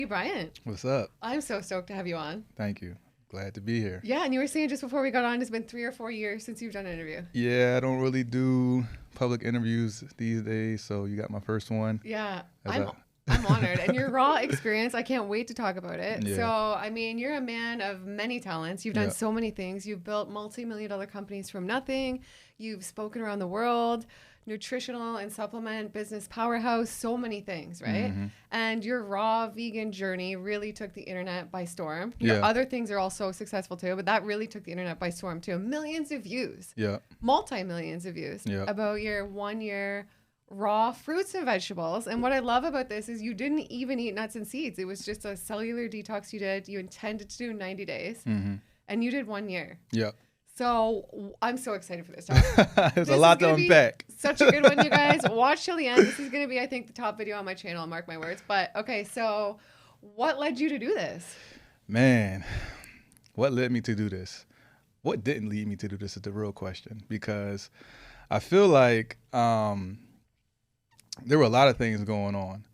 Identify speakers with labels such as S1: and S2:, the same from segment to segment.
S1: Gee Bryant.
S2: What's up?
S1: I'm so stoked to have you on.
S2: Thank you. Glad to be here.
S1: Yeah, and you were saying just before we got on, it's been 3 or 4 years since you've done an interview.
S2: Yeah, I don't really do public interviews these days, so you got my first one.
S1: Yeah,
S2: As
S1: I'm honored. And your raw experience, I can't wait to talk about it.
S2: Yeah.
S1: So, I mean, you're a man of many talents. You've done
S2: Yeah.
S1: so many things. You've built multi-million-dollar companies from nothing. You've spoken around the world, nutritional and supplement business powerhouse, so many things, right?
S2: Mm-hmm.
S1: And your raw vegan journey really took the internet by storm. Your
S2: Yeah.
S1: other things are also successful too, but that really took the internet by storm too. Millions of views,
S2: Yeah.
S1: multi-millions of views
S2: Yeah.
S1: about your 1 year raw fruits and vegetables. And what I love about this is you didn't even eat nuts and seeds. It was just a cellular detox you did. You intended to do 90 days
S2: Mm-hmm.
S1: and you did 1 year.
S2: Yeah.
S1: So I'm so excited for this talk.
S2: There's
S1: This
S2: a
S1: is
S2: lot to
S1: gonna be
S2: unpack.
S1: Such a good one, you guys. Watch till the end. This is going to be, I think, the top video on my channel. Mark my words. But okay, so what led you to do this?
S2: Man, what led me to do this? What didn't lead me to do this is the real question, because I feel like there were a lot of things going on.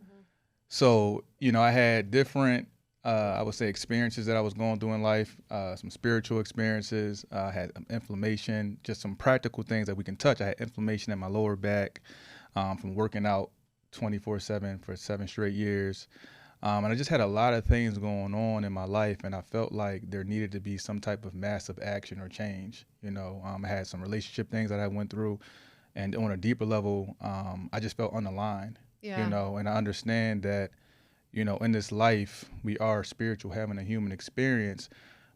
S2: So, I had different, I would say, experiences that I was going through in life, some spiritual experiences. I had inflammation, just some practical things that we can touch. I had inflammation in my lower back from working out 24/7 for 7 straight years. And I just had a lot of things going on in my life, and I felt like there needed to be some type of massive action or change. I had some relationship things that I went through, and on a deeper level, I just felt unaligned.
S1: Yeah.
S2: And I understand that, in this life, we are spiritual, having a human experience,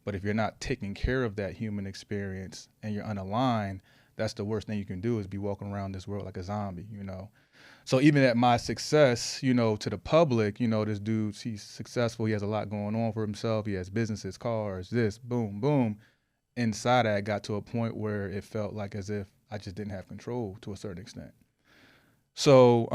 S2: but if you're not taking care of that human experience and you're unaligned, that's the worst thing you can do, is be walking around this world like a zombie. So even at my success, to the public, this dude, he's successful. He has a lot going on for himself. He has businesses, cars, this, boom, boom. Inside, I got to a point where it felt like as if I just didn't have control to a certain extent. So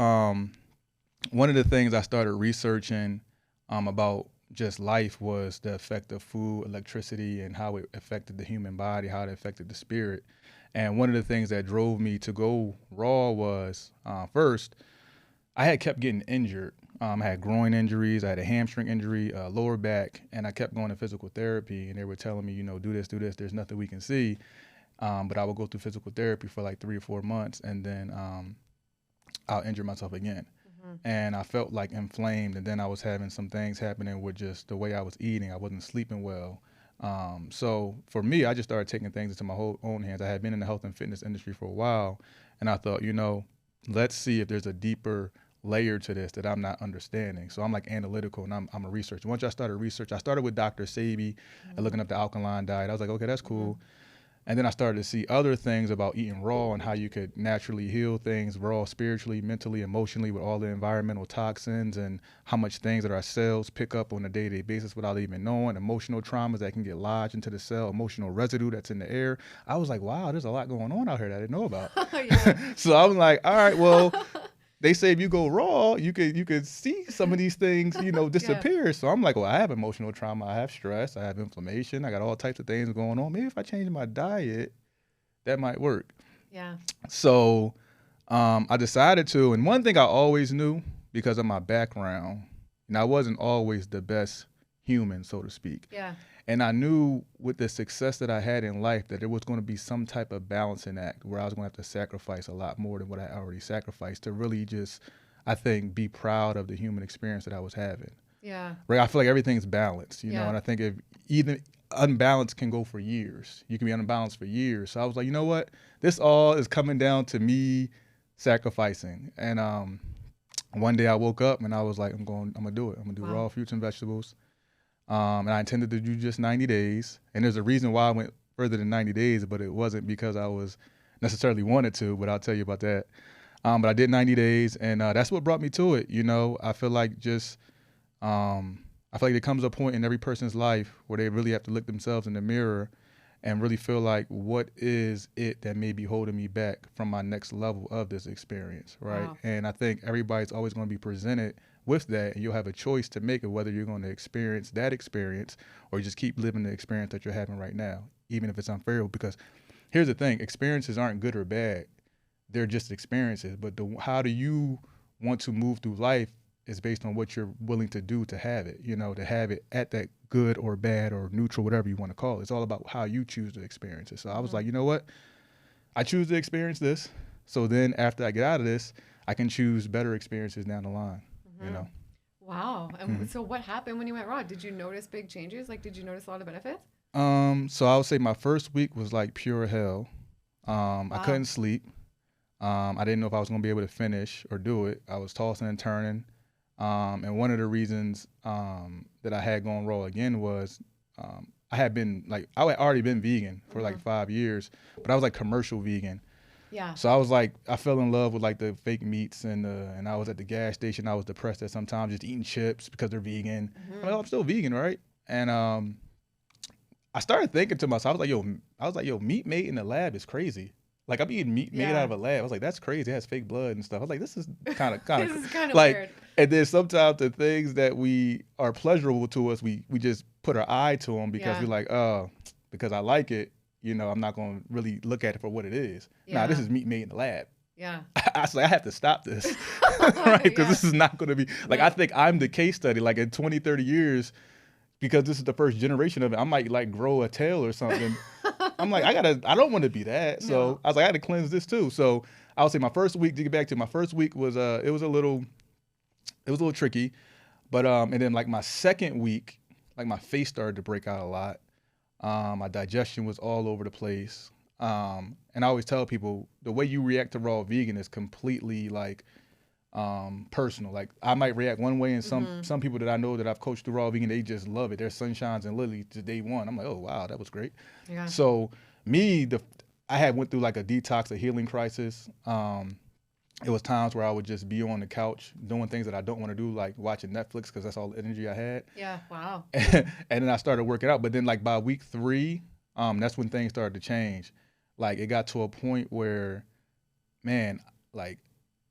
S2: one of the things I started researching about just life was the effect of food, electricity, and how it affected the human body, how it affected the spirit. And one of the things that drove me to go raw was, first, I had kept getting injured. I had groin injuries, I had a hamstring injury, lower back, and I kept going to physical therapy, and they were telling me, do this, there's nothing we can see. But I would go through physical therapy for like 3 or 4 months, and then I'll injure myself again. And I felt like inflamed, and then I was having some things happening with just the way I was eating. I wasn't sleeping well. So for me, I just started taking things into my own hands. I had been in the health and fitness industry for a while, and I thought, let's see if there's a deeper layer to this that I'm not understanding. So I'm like analytical, and I'm a researcher. Once I started research, I started with Dr. 𝙎𝑼𝑑𝑒 and looking up the alkaline diet. I was like, okay, that's cool. And then I started to see other things about eating raw and how you could naturally heal things raw, spiritually, mentally, emotionally, with all the environmental toxins and how much things that our cells pick up on a day-to-day basis without even knowing, emotional traumas that can get lodged into the cell, emotional residue that's in the air. I was like, wow, there's a lot going on out here that I didn't know about. So I was like, all right, well, they say if you go raw, you could see some of these things, disappear. Yeah. So I'm like, well, I have emotional trauma, I have stress, I have inflammation, I got all types of things going on. Maybe if I change my diet, that might work.
S1: Yeah.
S2: So I decided to, and one thing I always knew because of my background, and I wasn't always the best human, so to speak.
S1: Yeah.
S2: And I knew with the success that I had in life that there was going to be some type of balancing act where I was going to have to sacrifice a lot more than what I already sacrificed to really just, I think, be proud of the human experience that I was having.
S1: Yeah.
S2: Right. I feel like everything's balanced, and I think if even unbalanced can go for years, you can be unbalanced for years. So I was like, you know what? This all is coming down to me sacrificing. And one day I woke up and I was like, I'm going to do it. I'm going to do raw fruits and vegetables. And I intended to do just 90 days. And there's a reason why I went further than 90 days, but it wasn't because I was necessarily wanted to, but I'll tell you about that. But I did 90 days, and that's what brought me to it. I feel like there comes a point in every person's life where they really have to look themselves in the mirror and really feel like, what is it that may be holding me back from my next level of this experience, right?
S1: Wow.
S2: And I think everybody's always going to be presented with that, and you'll have a choice to make it, whether you're going to experience that experience or just keep living the experience that you're having right now, even if it's unfair. Because here's the thing, experiences aren't good or bad. They're just experiences. But how do you want to move through life is based on what you're willing to do to have it, to have it at that good or bad or neutral, whatever you want to call it. It's all about how you choose to experience it. So I was like, you know what? I choose to experience this. So then after I get out of this, I can choose better experiences down the line,
S1: Wow. And so what happened when you went raw? Did you notice big changes? Like, did you notice a lot of benefits?
S2: So I would say my first week was like pure hell. Wow. I couldn't sleep. I didn't know if I was going to be able to finish or do it. I was tossing and turning. And one of the reasons that I had gone raw again was I had already been vegan for like 5 years, but I was like commercial vegan.
S1: Yeah.
S2: So I was like, I fell in love with like the fake meats and I was at the gas station. I was depressed at sometimes just eating chips because they're vegan. I'm still vegan, right? And I started thinking to myself, I was like, yo, meat made in the lab is crazy. Like I'm eating meat made out of a lab. I was like, that's crazy. It has fake blood and stuff. I was like, this is kind of like weird. And then sometimes the things that we are pleasurable to us, we just put our eye to them because we're like, oh, because I like it. I'm not going to really look at it for what it is. Nah, this is meat made in the lab.
S1: Yeah.
S2: I was like, I have to stop this, right? Because this is not going to be, like, I think I'm the case study. Like in 20, 30 years, because this is the first generation of it, I might like grow a tail or something. I'm like, I don't want to be that. So I was like, I had to cleanse this too. So I would say my first week, to get back to my first week was, it was a little tricky. But, and then like my second week, like my face started to break out a lot. My digestion was all over the place. And I always tell people the way you react to raw vegan is completely like personal. Like I might react one way, and some people that I know that I've coached through raw vegan, they just love it. They're sunshines and lilies to day one. I'm like, oh wow, that was great. Yeah. So I had went through like a detox, a healing crisis. It was times where I would just be on the couch doing things that I don't want to do, like watching Netflix, because that's all the energy I had.
S1: Yeah, wow.
S2: And then I started working out. But then like by week 3, that's when things started to change. Like it got to a point where, man, like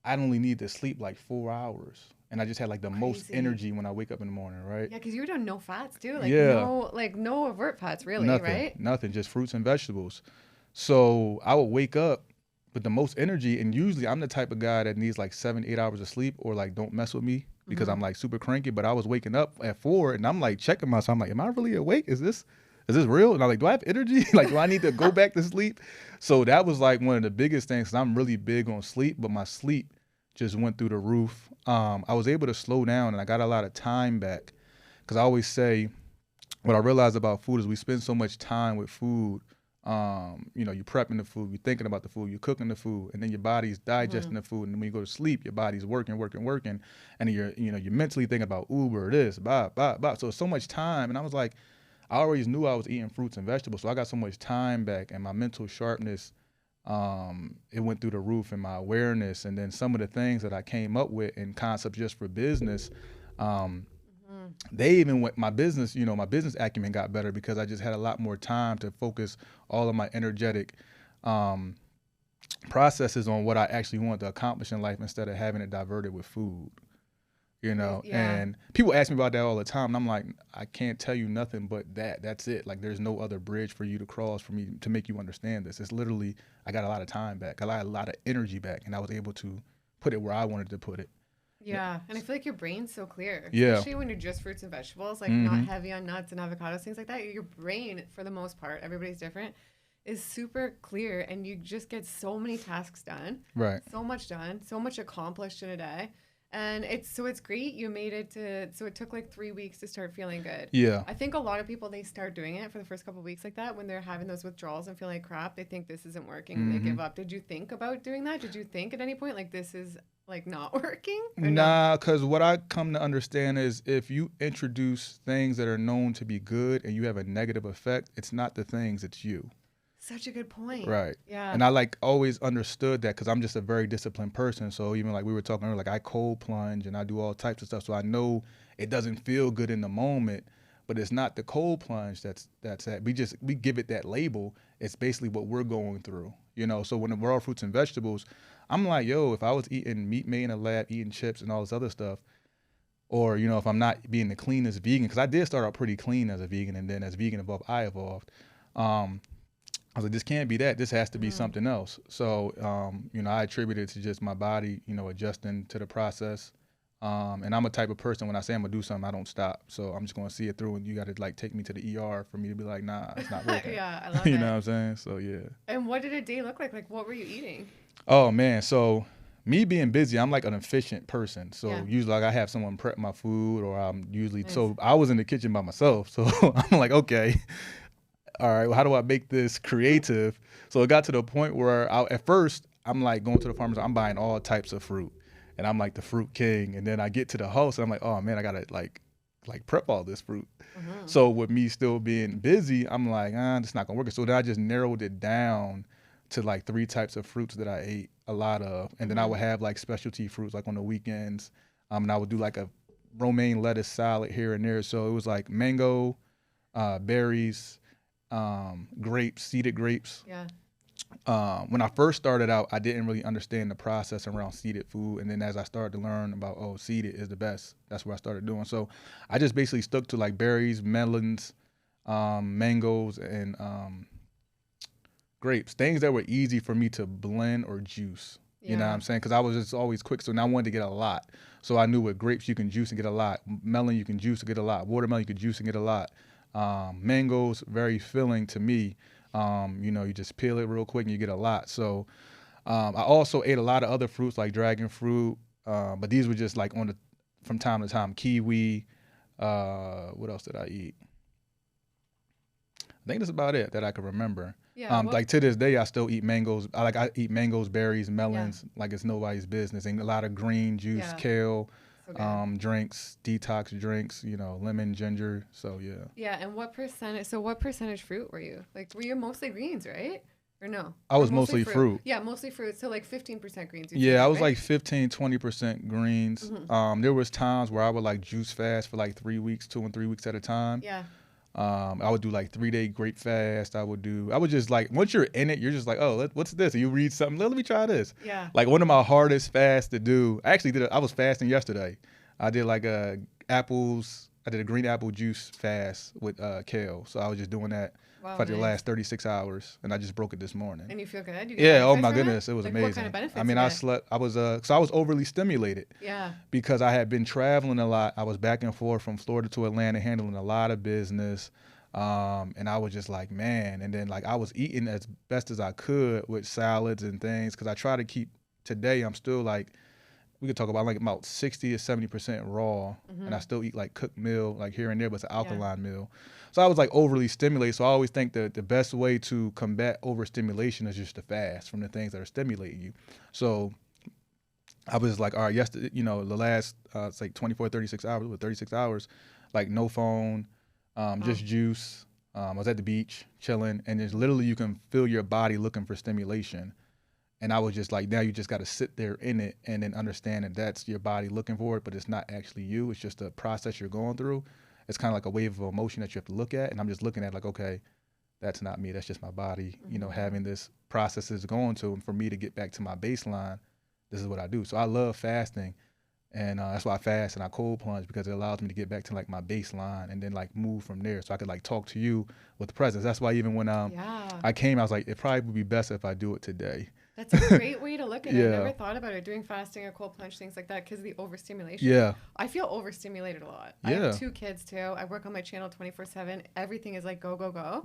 S2: I'd only need to sleep like 4 hours. And I just had like the most energy when I wake up in the morning, right?
S1: Yeah, because you were doing no fats too. Like no overt fats really, right?
S2: Nothing, just fruits and vegetables. So I would wake up with the most energy, and usually I'm the type of guy that needs like 7-8 hours of sleep, or like don't mess with me because I'm like super cranky. But I was waking up at 4 and I'm like checking myself. I'm like, am I really awake? Is this real? And I'm like, do I have energy? Like, do I need to go back to sleep? So that was like one of the biggest things, 'cause I'm really big on sleep, but my sleep just went through the roof. I was able to slow down and I got a lot of time back, because I always say what I realized about food is we spend so much time with food. You're prepping the food, you're thinking about the food, you're cooking the food, and then your body's digesting the food. And then when you go to sleep, your body's working. And you're mentally thinking about Uber, this, blah. So it's so much time. And I was like, I always knew I was eating fruits and vegetables. So I got so much time back, and my mental sharpness, it went through the roof, and my awareness. And then some of the things that I came up with in concepts just for business, they even went, my business acumen got better because I just had a lot more time to focus all of my energetic processes on what I actually wanted to accomplish in life, instead of having it diverted with food, And people ask me about that all the time, and I'm like, I can't tell you nothing but that's it. Like, there's no other bridge for you to cross for me to make you understand this. It's literally, I got a lot of time back, I got a lot of energy back, and I was able to put it where I wanted to put it.
S1: Yeah, and I feel like your brain's so clear,
S2: yeah,
S1: especially when you're just fruits and vegetables, like not heavy on nuts and avocados, things like that. Your brain, for the most part, everybody's different, is super clear, and you just get so many tasks done,
S2: right?
S1: So much done, so much accomplished in a day. And it's great you made it to, so it took like 3 weeks to start feeling good.
S2: Yeah.
S1: I think a lot of people, they start doing it for the first couple of weeks like that, when they're having those withdrawals and feeling like crap, they think this isn't working and they give up. Did you think about doing that? Did you think at any point like this is like not working?
S2: Nah, because what I come to understand is if you introduce things that are known to be good and you have a negative effect, it's not the things, it's you.
S1: Such a good point.
S2: Right.
S1: Yeah.
S2: And I like always understood that, because I'm just a very disciplined person. So even like we were talking earlier, like I cold plunge and I do all types of stuff. So I know it doesn't feel good in the moment, but it's not the cold plunge that's at. We give it that label. It's basically what we're going through, So when we're all fruits and vegetables, I'm like, yo, if I was eating meat made in a lab, eating chips and all this other stuff, or, if I'm not being the cleanest vegan, because I did start out pretty clean as a vegan, and then as vegan evolved, I evolved. I was like, this can't be that. This has to be something else. So, I attribute it to just my body, adjusting to the process. And I'm a type of person, when I say I'm gonna do something, I don't stop. So I'm just gonna see it through, and you gotta like take me to the ER for me to be like, nah, it's not working.
S1: Yeah, I love
S2: You
S1: it.
S2: know what I'm saying? So yeah.
S1: And what did a day look like? Like, what were you eating?
S2: Oh man, so me being busy, I'm like an efficient person. So
S1: Yeah.
S2: usually like I have someone prep my food, or I'm usually
S1: Nice.
S2: so I was in the kitchen by myself. So I'm like, okay, all right, well, how do I make this creative? So it got to the point where at first I'm like going to the farmers, I'm buying all types of fruit, and I'm like the fruit king. And then I get to the house and I'm like, oh man, I gotta like prep all this fruit. So with me still being busy, I'm like, it's not gonna work. So then I just narrowed it down to like 3 types of fruits that I ate a lot of, and then I would have like specialty fruits like on the weekends. And I would do like a romaine lettuce salad here and there. So it was like mango, berries, grapes, seeded grapes.
S1: Yeah.
S2: When I first started out, I didn't really understand the process around seeded food, and then as I started to learn about, seeded is the best, that's what I started doing. So I just basically stuck to like berries, melons, mangoes, and grapes, things that were easy for me to blend or juice. You know what I'm saying? Because I was just always quick, so now I wanted to get a lot. So I knew with grapes you can juice and get a lot, melon you can juice and get a lot, watermelon you can juice and get a lot. Mangoes, very filling to me. You just peel it real quick and you get a lot. So I also ate a lot of other fruits like dragon fruit, but these were just like from time to time. Kiwi. What else did I eat? I think that's about it that I can remember.
S1: Yeah.
S2: Like to this day, I still eat mangoes. I eat mangoes, berries, melons, like it's nobody's business. And a lot of green juice, kale, drinks, detox drinks, lemon, ginger. So yeah.
S1: Yeah, and what percentage fruit were you? Like, were you mostly greens, right? Or no?
S2: I was mostly fruit.
S1: Yeah, mostly fruit. So like 15% greens.
S2: Yeah, I was like 15, 20% greens. There was times where I would like juice fast for like 3 weeks, 2 and 3 weeks at a time.
S1: Yeah.
S2: I would do like 3-day grape fast. I would just like, once you're in it, you're just like, oh, what's this? And you read something, let me try this.
S1: Yeah.
S2: Like one of my hardest fasts to do, I was fasting yesterday. I did like I did a green apple juice fast with Kale. So I was just doing that for the last 36 hours, and I just broke it this morning.
S1: And you feel good?
S2: Oh my goodness, it was amazing.
S1: What kind of benefits?
S2: I mean, I was overly stimulated.
S1: Yeah.
S2: Because I had been traveling a lot. I was back and forth from Florida to Atlanta, handling a lot of business. And I was just like, man. And then like I was eating as best as I could with salads and things, because I try to keep, today I'm still like, we could talk about like about 60 to 70% raw, and I still eat like cooked meal like here and there, but it's an alkaline meal. So I was like overly stimulated. So I always think that the best way to combat overstimulation is just to fast from the things that are stimulating you. So I was like, all right, yesterday, the last it's like 24, 36 hours, with 36 hours, like no phone, just juice. I was at the beach chilling, and it's literally you can feel your body looking for stimulation. And I was just like, now you just got to sit there in it and then understand that that's your body looking for it, but it's not actually you. It's just a process you're going through. It's kind of like a wave of emotion that you have to look at. And I'm just looking at like, okay, that's not me. That's just my body, having this process is going to. And for me to get back to my baseline, this is what I do. So I love fasting. And that's why I fast and I cold plunge, because it allows me to get back to like my baseline and then like move from there. So I could like talk to you with the presence. That's why even when I came, I was like, it probably would be best if I do it today.
S1: That's a great way to look at it. I never thought about it, doing fasting or cold plunge, things like that, because the overstimulation.
S2: Yeah.
S1: I feel overstimulated a lot. I have 2 kids too. I work on my channel 24/7. Everything is like go, go, go.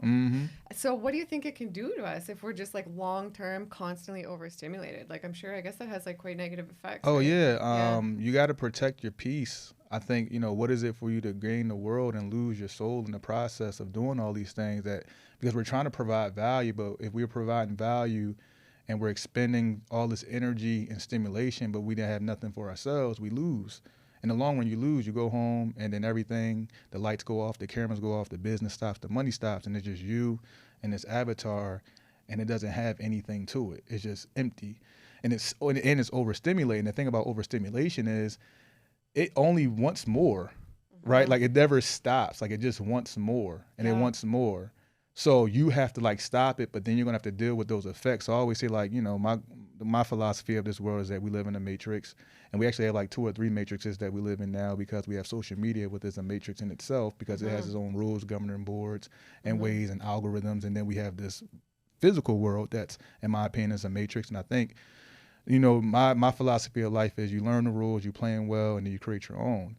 S1: So what do you think it can do to us if we're just like long-term, constantly overstimulated? Like I guess that has like quite negative effects.
S2: Oh, right? You got to protect your peace. I think, what is it for you to gain the world and lose your soul in the process of doing all these things? Because we're trying to provide value, but if we're providing value and we're expending all this energy and stimulation, but we didn't have nothing for ourselves, we lose. In the long run, you lose. You go home, and then everything, the lights go off, the cameras go off, the business stops, the money stops, and it's just you and this avatar, and it doesn't have anything to it. It's just empty, and it's overstimulating. The thing about overstimulation is it only wants more, right? Like it never stops. Like it just wants more, and it wants more. So you have to like stop it, but then you're gonna have to deal with those effects. So I always say like, my philosophy of this world is that we live in a matrix, and we actually have like 2 or 3 matrices that we live in now, because we have social media, which is a matrix in itself, because it has its own rules, governing boards and ways and algorithms. And then we have this physical world that's, in my opinion, is a matrix. And I think You know, my philosophy of life is you learn the rules, you playing well, and then you create your own.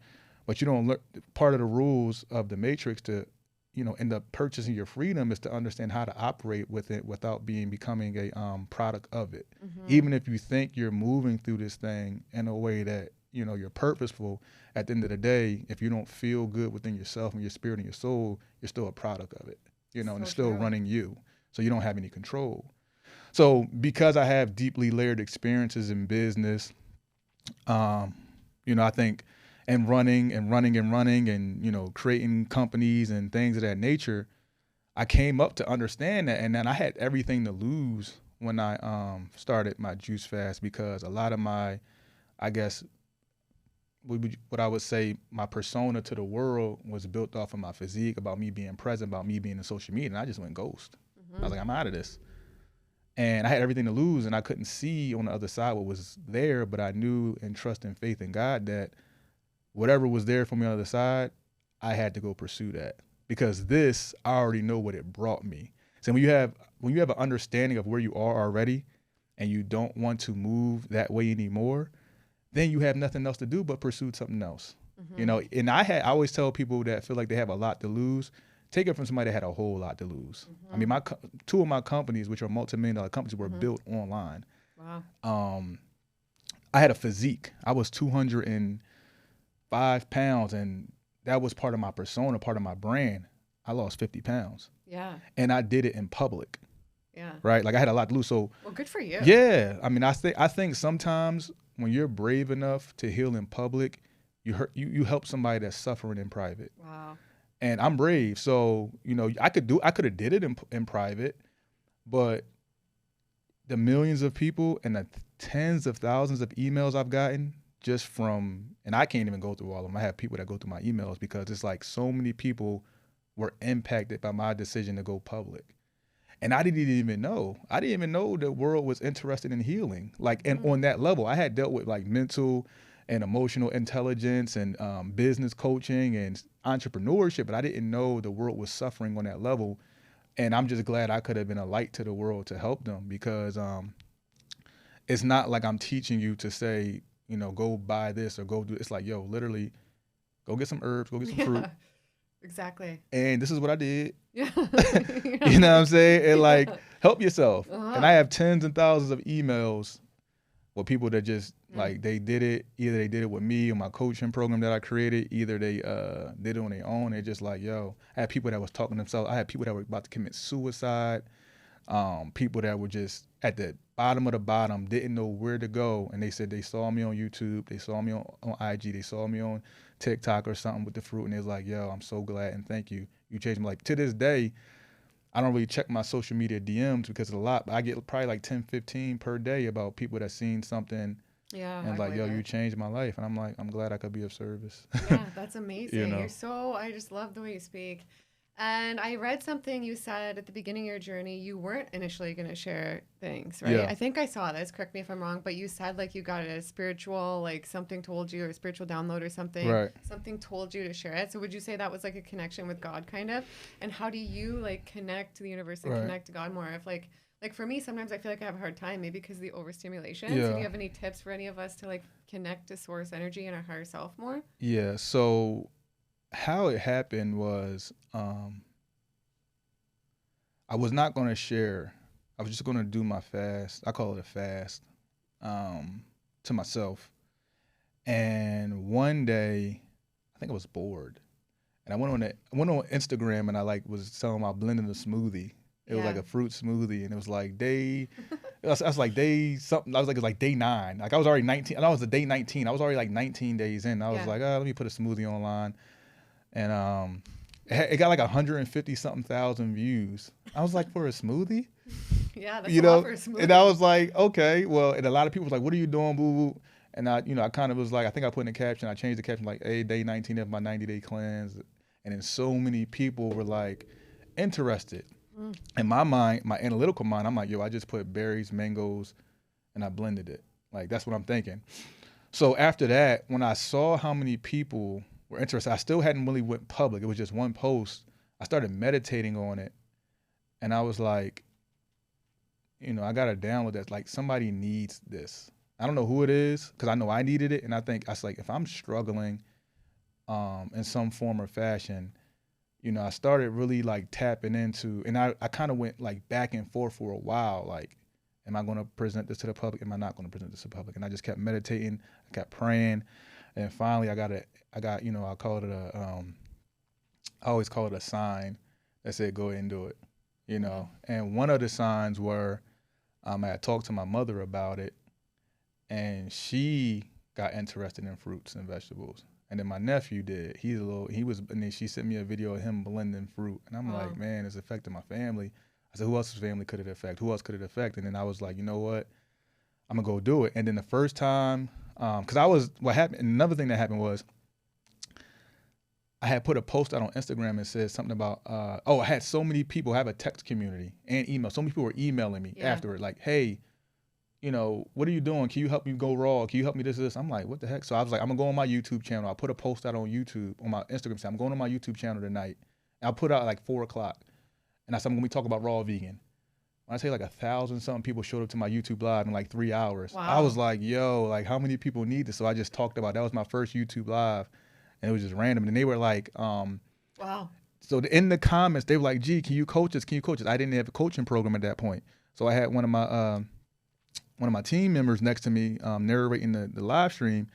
S2: But you don't learn, part of the rules of the matrix to, you know, end up purchasing your freedom is to understand how to operate with it without becoming a product of it. Even if you think you're moving through this thing in a way that, you know, you're purposeful, at the end of the day, if you don't feel good within yourself and your spirit and your soul, you're still a product of it, you know, and it's still running you. So you don't have any control. So because I have deeply layered experiences in business, you know, I think, and running, and, you know, creating companies and things of that nature, I came up to understand that. And then I had everything to lose when I started my juice fast, because a lot of my, I guess, what I would say, my persona to the world was built off of my physique, about me being present, about me being in social media, and I just went ghost. I was like, I'm out of this. And I had everything to lose, and I couldn't see on the other side what was there, but I knew and trust and faith in God that whatever was there for me on the other side, I had to go pursue that, because this, I already know what it brought me. So when you have an understanding of where you are already, and you don't want to move that way anymore, then you have nothing else to do but pursue something else. You know, and I always tell people that feel like they have a lot to lose, take it from somebody that had a whole lot to lose. I mean, two of my companies, which are multi-million-dollar companies, were built online. Wow. I had a physique. I was 205 pounds, and that was part of my persona, part of my brand. I lost 50 pounds. Yeah. And I did it in public. Yeah. Right? Like, I had a lot to lose. So, well, good for you. Yeah. I mean, I think sometimes when you're brave enough to heal in public, you help somebody that's suffering in private. Wow. And I'm brave. So, you know, I could have did it in private, but the millions of people and the tens of thousands of emails I've gotten just from, and I can't even go through all of them. I have people that go through my emails, because it's like so many people were impacted by my decision to go public. And I didn't even know. I didn't even know the world was interested in healing. Like, and on that level, I had dealt with like mental and emotional intelligence and business coaching and entrepreneurship, but I didn't know the world was suffering on that level. And I'm just glad I could have been a light to the world to help them, because it's not like I'm teaching you to say, you know, go buy this or go do. It's like, yo, literally, go get some herbs, go get some fruit. Exactly. And this is what I did. Yeah. You know what I'm saying? And like, help yourself. And I have tens and thousands of emails with people that just like, they did it. Either they did it with me or my coaching program that I created. Either they did it on their own. They're just like, yo, I had people that was talking to themselves. I had people that were about to commit suicide. People that were just at the bottom of the bottom, didn't know where to go. And they said they saw me on YouTube. They saw me on IG. They saw me on TikTok or something with the fruit. And they was like, yo, I'm so glad and thank you. You changed my life. To this day, I don't really check my social media DMs because it's a lot. But I get probably like 10, 15 per day about people that seen something. Yeah. And like, yo, you changed my life. And I'm like, I'm glad I could be of service. Yeah, that's amazing. You know? I just love the way you speak. And I read something you said at the beginning of your journey. You weren't initially going to share things, right? Yeah. I think I saw this. Correct me if I'm wrong, but you said like you got a spiritual, like something told you, or a spiritual download or something. Right. Something told you to share it. So would you say that was like a connection with God, kind of? And how do you like connect to the universe and connect to God more? If like for me, sometimes I feel like I have a hard time, maybe because of the overstimulation. Yeah. So do you have any tips for any of us to like connect to source energy and our higher self more? Yeah. So how it happened was, I was not going to share. I was just going to do my fast. I call it a fast, to myself. And one day, I think I was bored, and I went on Instagram, and I like was telling them I blended a smoothie. It was like a fruit smoothie, and it was like I was like day something. I was like, it was like day 9. Like I was already 19, and I was the day 19. I was already like 19 days in. I was like, let me put a smoothie online. And it got like 150 something thousand views. I was like, for a smoothie? Yeah, that's a lot for a smoothie. And I was like, okay, well, and a lot of people was like, what are you doing, boo boo? And I kind of was like, I think I put in the caption, I changed the caption like, hey, day 19 of my 90-day cleanse. And then so many people were like interested. In my mind, my analytical mind, I'm like, yo, I just put berries, mangoes, and I blended it. Like, that's what I'm thinking. So after that, when I saw how many people were interested, I still hadn't really went public. It was just one post. I started meditating on it. And I was like, you know, I got to download that. Like, somebody needs this. I don't know who it is, because I know I needed it. And I think, I was like, if I'm struggling in some form or fashion, you know, I started really like tapping into, and I kind of went like back and forth for a while. Like, am I going to present this to the public? Am I not going to present this to the public? And I just kept meditating, I kept praying. And finally I got, you know, I always call it a sign that said, go ahead and do it, you know? And one of the signs were, I had talked to my mother about it, and she got interested in fruits and vegetables. And then my nephew did. And then she sent me a video of him blending fruit. And I'm like, man, it's affecting my family. I said, who else's family could it affect? Who else could it affect? And then I was like, you know what? I'm gonna go do it. And then the first time, what happened, another thing that happened was, I had put a post out on Instagram and said something about, I had so many people, I have a text community and email. So many people were emailing me afterward, like, hey, you know, what are you doing? Can you help me go raw? Can you help me this? I'm like, what the heck? So I was like, I'm gonna go on my YouTube channel. I put a post out on YouTube, on my Instagram site. I'm going on my YouTube channel tonight. And I'll put out at like 4 o'clock. And I said, I'm gonna be talking about raw vegan. When I say like 1,000 something people showed up to my YouTube live in like 3 hours. Wow. I was like, yo, like how many people need this? So I just talked about, that was my first YouTube live. And it was just random. And they were like, wow. So in the comments, they were like, gee, can you coach us? Can you coach us? I didn't have a coaching program at that point. So I had one of my team members next to me narrating the live stream.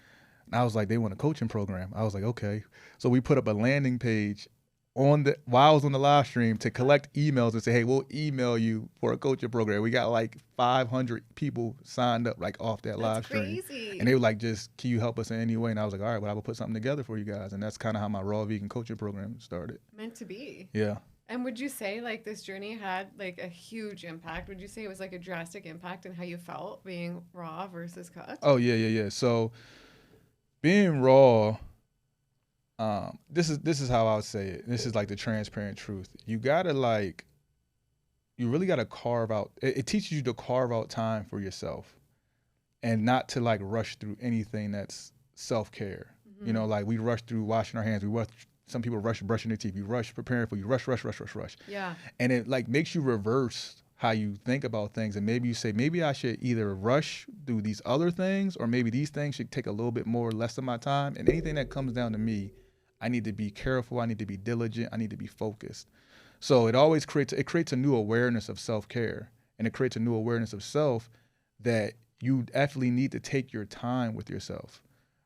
S2: And I was like, they want a coaching program. I was like, okay. So we put up a landing page while I was on the live stream to collect emails and say, hey, we'll email you for a coaching program. We got like 500 people signed up like off that live stream. Crazy. And they were like, just, can you help us in any way? And I was like, all right, well, I will put something together for you guys. And that's kind of how my raw vegan coaching program started. Meant to be. Yeah.
S1: And would you say like this journey had like a huge impact? Would you say it was like a drastic impact in how you felt being raw versus cut?
S2: Oh, yeah. So being raw, this is how I would say it. This is like the transparent truth. You really gotta carve out, it teaches you to carve out time for yourself and not to like rush through anything that's self-care. Mm-hmm. You know, like we rush through washing our hands, some people rush brushing their teeth, you rush preparing for, you rush. Yeah. And it like makes you reverse how you think about things. And maybe you say, maybe I should either rush through these other things, or maybe these things should take a little bit more, less of my time. And anything that comes down to me, I need to be careful. I need to be diligent. I need to be focused. So it creates a new awareness of self-care, and it creates a new awareness of self that you actually need to take your time with yourself,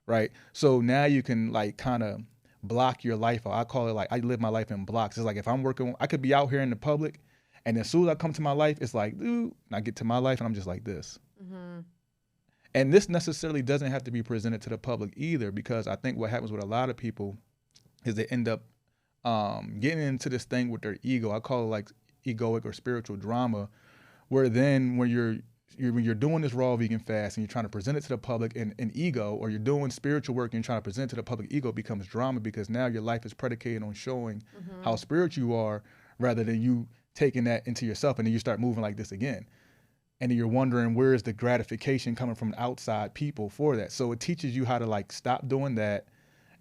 S2: right? So now you can like kind of block your life out. I call it like, I live my life in blocks. It's like if I'm working, I could be out here in the public, and as soon as I come to my life, it's like, dude, and I get to my life and I'm just like this. Mm-hmm. And this necessarily doesn't have to be presented to the public either, because I think what happens with a lot of people is they end up getting into this thing with their ego. I call it like egoic or spiritual drama, where then when you're doing this raw vegan fast and you're trying to present it to the public in ego, or you're doing spiritual work and you're trying to present it to the public, ego becomes drama, because now your life is predicated on showing how spiritual you are rather than you taking that into yourself. And then you start moving like this again. And then you're wondering, where is the gratification coming from outside people for that? So it teaches you how to like stop doing that,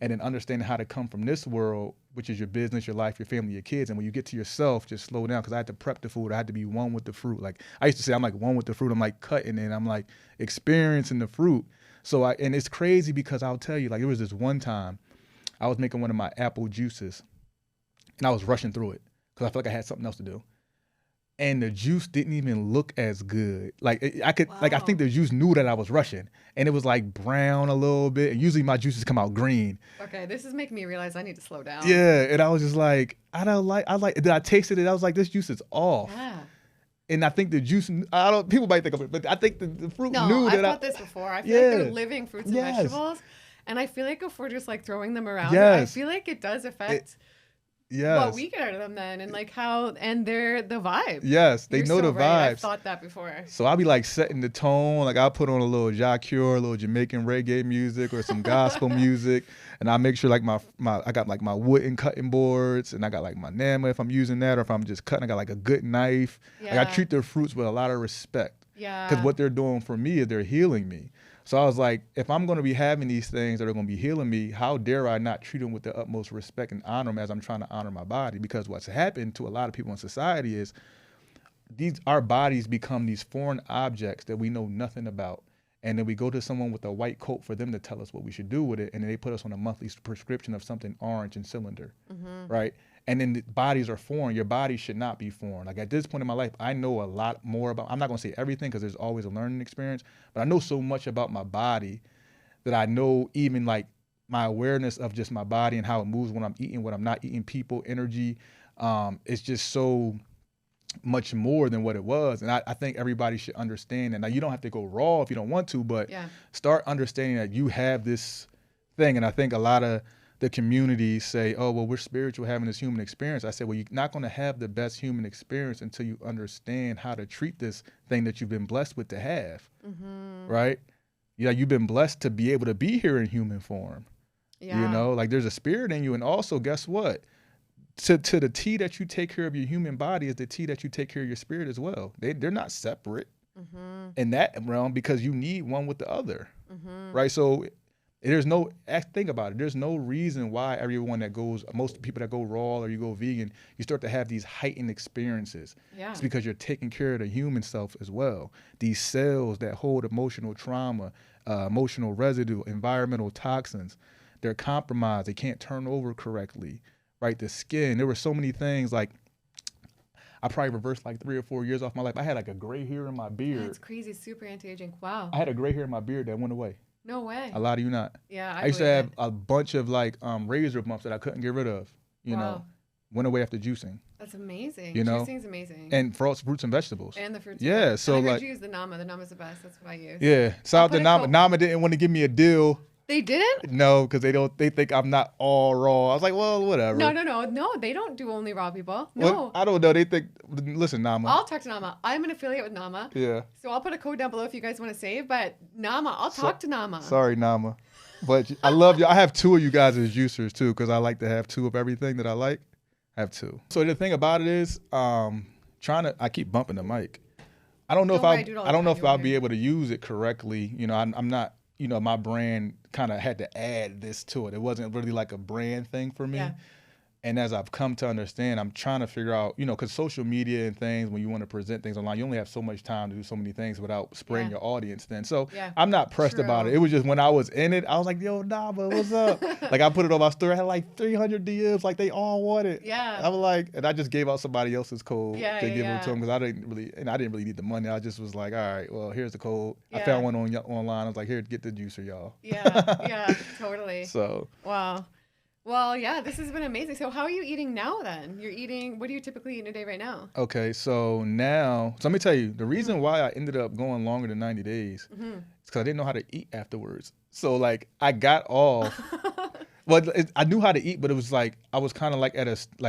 S2: and then understanding how to come from this world, which is your business, your life, your family, your kids. And when you get to yourself, just slow down, because I had to prep the food. I had to be one with the fruit. Like I used to say, I'm like one with the fruit. I'm like cutting it. I'm like experiencing the fruit. So and it's crazy, because I'll tell you, like, it was this one time I was making one of my apple juices, and I was rushing through it because I felt like I had something else to do. And the juice didn't even look as good. Like I think the juice knew that I was rushing, and it was like brown a little bit. And usually my juices come out green.
S1: Okay, this is making me realize I need to slow down.
S2: Yeah, and I was just like, then I tasted it. I was like, this juice is off. Yeah. And I think the juice, people might think of it, but I think the fruit knew that.
S1: I've thought this before. I feel like they're living fruits and vegetables. And I feel like if we're just like throwing them around, I feel like it does affect what we get out of them then, and like and they're the vibe.
S2: Yes, they know the vibes.
S1: I've thought that before.
S2: So I'll be like setting the tone. Like I'll put on a little 𝙎𝑼𝙑, a little Jamaican reggae music or some gospel music. And I make sure like I got like my wooden cutting boards, and I got like my nama if I'm using that, or if I'm just cutting, I got like a good knife. Yeah. Like I treat their fruits with a lot of respect. Yeah. Because what they're doing for me is they're healing me. So I was like, if I'm going to be having these things that are going to be healing me, how dare I not treat them with the utmost respect and honor them as I'm trying to honor my body? Because what's happened to a lot of people in society is our bodies become these foreign objects that we know nothing about. And then we go to someone with a white coat for them to tell us what we should do with it. And then they put us on a monthly prescription of something orange and cylinder, right? And then the bodies are foreign. Your body should not be foreign. Like at this point in my life, I know a lot more about, I'm not gonna say everything because there's always a learning experience, but I know so much about my body that I know even like my awareness of just my body and how it moves when I'm eating, when I'm not eating, people, energy. It's just so much more than what it was. And I think everybody should understand that. Now you don't have to go raw if you don't want to, but start understanding that you have this thing. And I think a lot of the community say, oh, well, we're spiritual having this human experience. I said, well, you're not going to have the best human experience until you understand how to treat this thing that you've been blessed with to have, right? Yeah, you've been blessed to be able to be here in human form. You know, like there's a spirit in you. And also, guess what? To the T that you take care of your human body is the T that you take care of your spirit as well. They're not separate in that realm because you need one with the other, right? So think about it. There's no reason why most people that go raw or you go vegan, you start to have these heightened experiences. It's because you're taking care of the human self as well. These cells that hold emotional trauma, emotional residue, environmental toxins, they're compromised. They can't turn over correctly. Right, the skin. There were so many things. Like I probably reversed like 3 or 4 years off my life. I had like a gray hair in my beard.
S1: That's crazy. Super anti-aging. Wow.
S2: I had a gray hair in my beard that went away.
S1: No way.
S2: A lot of you not.
S1: Yeah,
S2: I used to have a bunch of like razor bumps that I couldn't get rid of. You know, went away after juicing.
S1: That's amazing.
S2: You know,
S1: juicing's amazing.
S2: And fruits and vegetables.
S1: And the fruits.
S2: Yeah. So
S1: I heard
S2: like
S1: you use the Nama. The Nama's the best. That's what I use.
S2: Yeah. So out the Nama. Nama didn't want to give me a deal.
S1: They didn't?
S2: No, because they think I'm not all raw. I was like, well, whatever.
S1: No, they don't do only raw people. No.
S2: Well, I don't know. They think, listen, Nama.
S1: I'll talk to Nama. I'm an affiliate with Nama.
S2: Yeah.
S1: So I'll put a code down below if you guys want to save, but Nama, I'll talk to Nama.
S2: Sorry, Nama. But I love you. I have 2 of you guys as juicers too, because I like to have 2 of everything that I like. I have 2. So the thing about it is, I keep bumping the mic. I don't know if I'll be able to use it correctly. You know, I'm not, you know, my brand kind of had to add this to it. It wasn't really like a brand thing for me. Yeah. And as I've come to understand, I'm trying to figure out, you know, because social media and things, when you want to present things online, you only have so much time to do so many things without spraying your audience then. So I'm not pressed about it. It was just when I was in it, I was like, yo, Nama, what's up? Like I put it on my story. I had like 300 DMs, like they all wanted. Yeah. I was like, and I just gave out somebody else's code to give them to them because I didn't really need the money. I just was like, all right, well, here's the code. I found one online. I was like, here, get the juicer, y'all.
S1: Yeah, totally.
S2: So.
S1: Wow. Well, yeah, this has been amazing. So how are you eating now then? What do you typically eat in a day right now?
S2: Okay, so now, let me tell you, the reason why I ended up going longer than 90 days is because I didn't know how to eat afterwards. So like I got off, well, I knew how to eat, but it was like, I was kind of like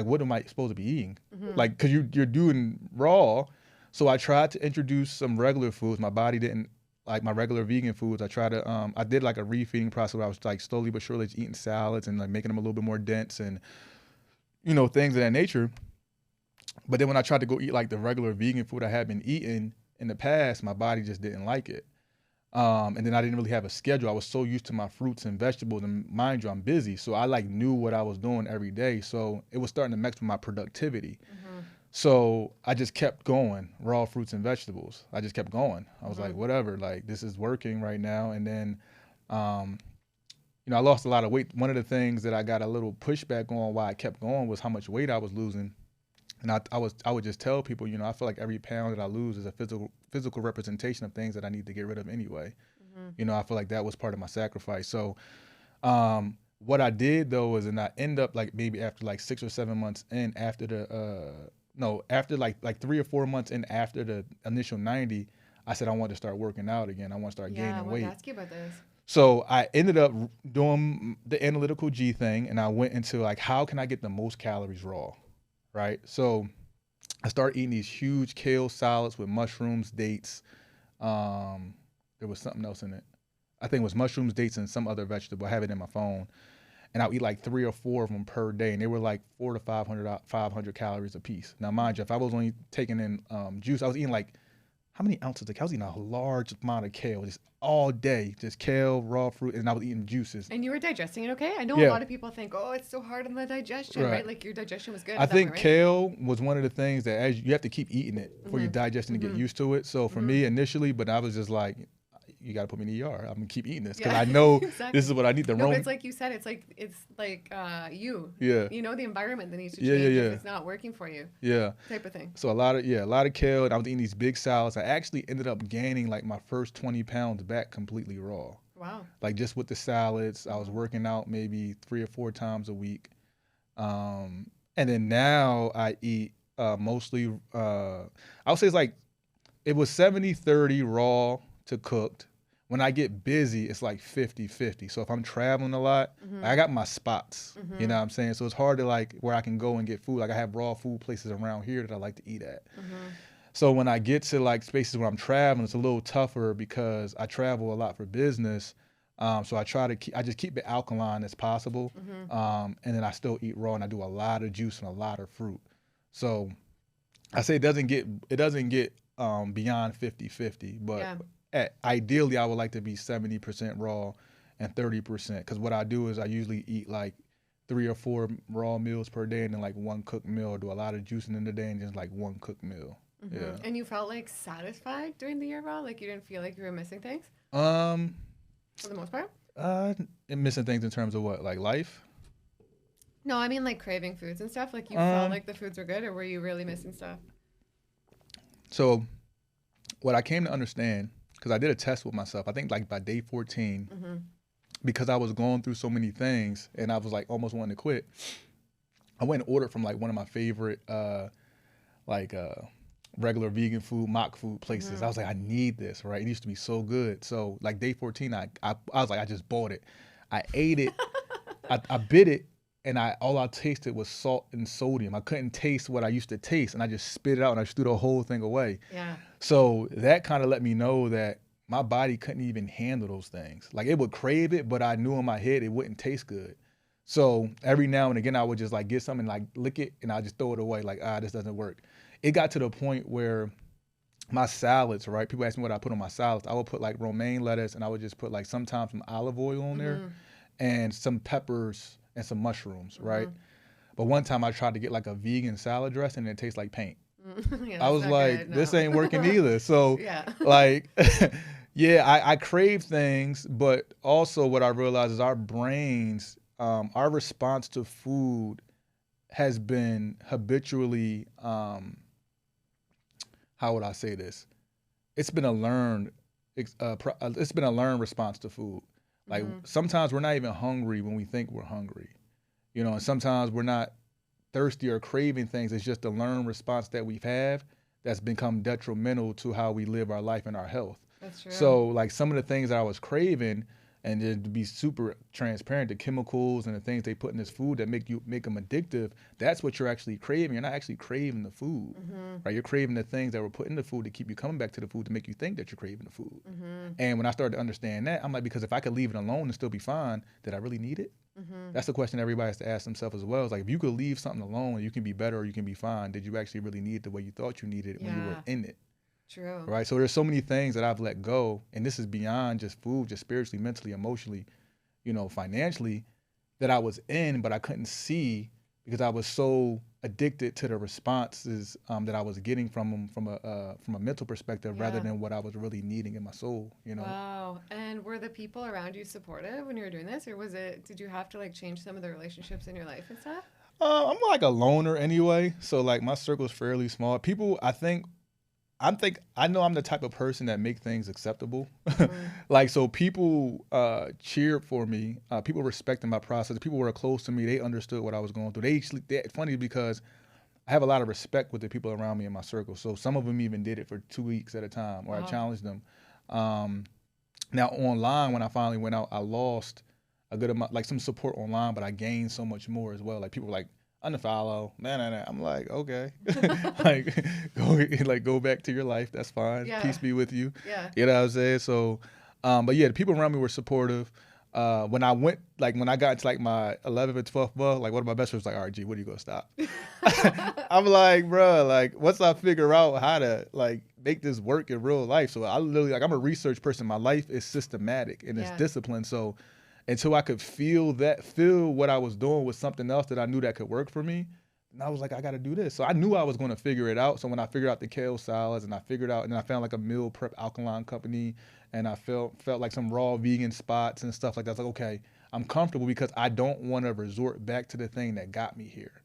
S2: what am I supposed to be eating? Like, cause you're doing raw. So I tried to introduce some regular foods. My body didn't like my regular vegan foods. I tried to, I did like a refeeding process where I was like slowly but surely eating salads and like making them a little bit more dense and, you know, things of that nature. But then when I tried to go eat like the regular vegan food I had been eating in the past, my body just didn't like it. And then I didn't really have a schedule. I was so used to my fruits and vegetables, and mind you, I'm busy. So I like knew what I was doing every day. So it was starting to mess with my productivity. So I just kept going, raw fruits and vegetables. I just kept going. I was like, whatever, like this is working right now. And then, you know, I lost a lot of weight. One of the things that I got a little pushback on why I kept going was how much weight I was losing. And I would just tell people, you know, I feel like every pound that I lose is a physical representation of things that I need to get rid of anyway. You know, I feel like that was part of my sacrifice. So what I did though is, and I end up like maybe after like 6 or 7 months in, after like 3 or 4 months in after the initial 90, I said I wanted to start working out again. I want to start gaining weight. Yeah, I wanted to
S1: ask you about this.
S2: So I ended up doing the analytical G thing, and I went into like, how can I get the most calories raw, right? So I started eating these huge kale salads with mushrooms, dates. There was something else in it. I think it was mushrooms, dates, and some other vegetable. I have it in my phone. And I'll eat like 3 or 4 of them per day. And they were like 400 to 500 calories a piece. Now, mind you, if I was only taking in juice, I was eating like how many ounces of kale? I was eating a large amount of kale just all day, just kale, raw fruit, and I was eating juices.
S1: And you were digesting it okay? I know a lot of people think, oh, it's so hard on the digestion, right? Like your digestion was good.
S2: I think kale was one of the things that as you have to keep eating it for your digestion to get used to it. So for me initially, but I was just like, you got to put me in the ER. I'm gonna keep eating this because I know this is what I need to run.
S1: But it's like you said, it's like you.
S2: Yeah.
S1: You know the environment that needs to change if it's not working for you.
S2: Yeah.
S1: Type of thing.
S2: So a lot of kale, and I was eating these big salads. I actually ended up gaining like my first 20 pounds back completely raw.
S1: Wow.
S2: Like just with the salads, I was working out maybe 3 or 4 times a week. And then now I eat mostly, I would say it's like, it was 70-30 raw to cooked. When I get busy, it's like 50-50. So if I'm traveling a lot, I got my spots, you know what I'm saying? So it's hard to like where I can go and get food. Like I have raw food places around here that I like to eat at. So when I get to like spaces where I'm traveling, it's a little tougher because I travel a lot for business. So I try to I just keep it alkaline as possible. And then I still eat raw and I do a lot of juice and a lot of fruit. So I say it doesn't get beyond 50-50, but ideally I would like to be 70% raw and 30%. Because what I do is I usually eat like 3 or 4 raw meals per day and then like 1 cooked meal. Do a lot of juicing in the day and just like 1 cooked meal. Yeah.
S1: And you felt like satisfied during the year raw? Like you didn't feel like you were missing things? For the most part?
S2: Missing things in terms of what, like life?
S1: No, I mean like craving foods and stuff. Like you felt like the foods were good, or were you really missing stuff?
S2: So what I came to understand, because I did a test with myself, I think like by day 14, because I was going through so many things and I was like almost wanting to quit, I went and ordered from like one of my favorite regular vegan food, mock food places. I was like, I need this, right? It used to be so good. So like day 14, I was like, I just bought it. I ate it. I bit it. And all I tasted was salt and sodium. I couldn't taste what I used to taste. And I just spit it out and I just threw the whole thing away. Yeah. So that kind of let me know that my body couldn't even handle those things. Like it would crave it, but I knew in my head it wouldn't taste good. So every now and again, I would just like get something, like lick it, and I just throw it away. Like, this doesn't work. It got to the point where my salads, right? People ask me what I put on my salads. I would put like romaine lettuce, and I would just put like sometimes some olive oil on there and some peppers and some mushrooms, right? But one time I tried to get like a vegan salad dressing and it tastes like paint. I was like, this ain't working either. So like, I crave things, but also what I realized is our brains, our response to food has been habitually, how would I say this? It's been a learned response to food. Like sometimes we're not even hungry when we think we're hungry, you know, and sometimes we're not thirsty or craving things. It's just a learned response that we have that's become detrimental to how we live our life and our health.
S1: That's true.
S2: So like some of the things that I was craving, and to be super transparent, the chemicals and the things they put in this food that make them addictive, that's what you're actually craving. You're not actually craving the food, right? You're craving the things that were put in the food to keep you coming back to the food, to make you think that you're craving the food. And when I started to understand that, I'm like, because if I could leave it alone and still be fine, did I really need it? That's the question everybody has to ask themselves as well. It's like, if you could leave something alone and you can be better or you can be fine, did you actually really need it the way you thought you needed it when you were in it?
S1: True.
S2: Right. So there's so many things that I've let go, and this is beyond just food, just spiritually, mentally, emotionally, you know, financially, that I was in, but I couldn't see because I was so addicted to the responses that I was getting from them from a mental perspective rather than what I was really needing in my soul, you know.
S1: Wow. And were the people around you supportive when you were doing this, or did you have to like change some of the relationships in your life and stuff?
S2: I'm like a loner anyway, so like my circle is fairly small. People, I know I'm the type of person that make things acceptable. Like, so people cheered for me. People respected my process. People were close to me. They understood what I was going through. It's funny because I have a lot of respect with the people around me in my circle. So some of them even did it for 2 weeks at a time, or I challenged them. Now online, when I finally went out, I lost a good amount, like some support online, but I gained so much more as well. Like people were like, unfollow, nah. I'm like, okay, go back to your life. That's fine. Yeah. Peace be with you. Yeah. You know what I'm saying? So, but yeah, the people around me were supportive. When I got into like my 11th and 12th month, like one of my best friends was like, all right, G, when are you gonna stop? I'm like, bro, like once I figure out how to like make this work in real life. So I literally, like, I'm a research person. My life is systematic and it's disciplined. So until I could feel what I was doing with something else that I knew that could work for me, and I was like, I got to do this. So I knew I was going to figure it out. So when I figured out the kale salads and I figured out, and then I found like a meal prep alkaline company, and I felt like some raw vegan spots and stuff like that. I was like, okay, I'm comfortable because I don't want to resort back to the thing that got me here.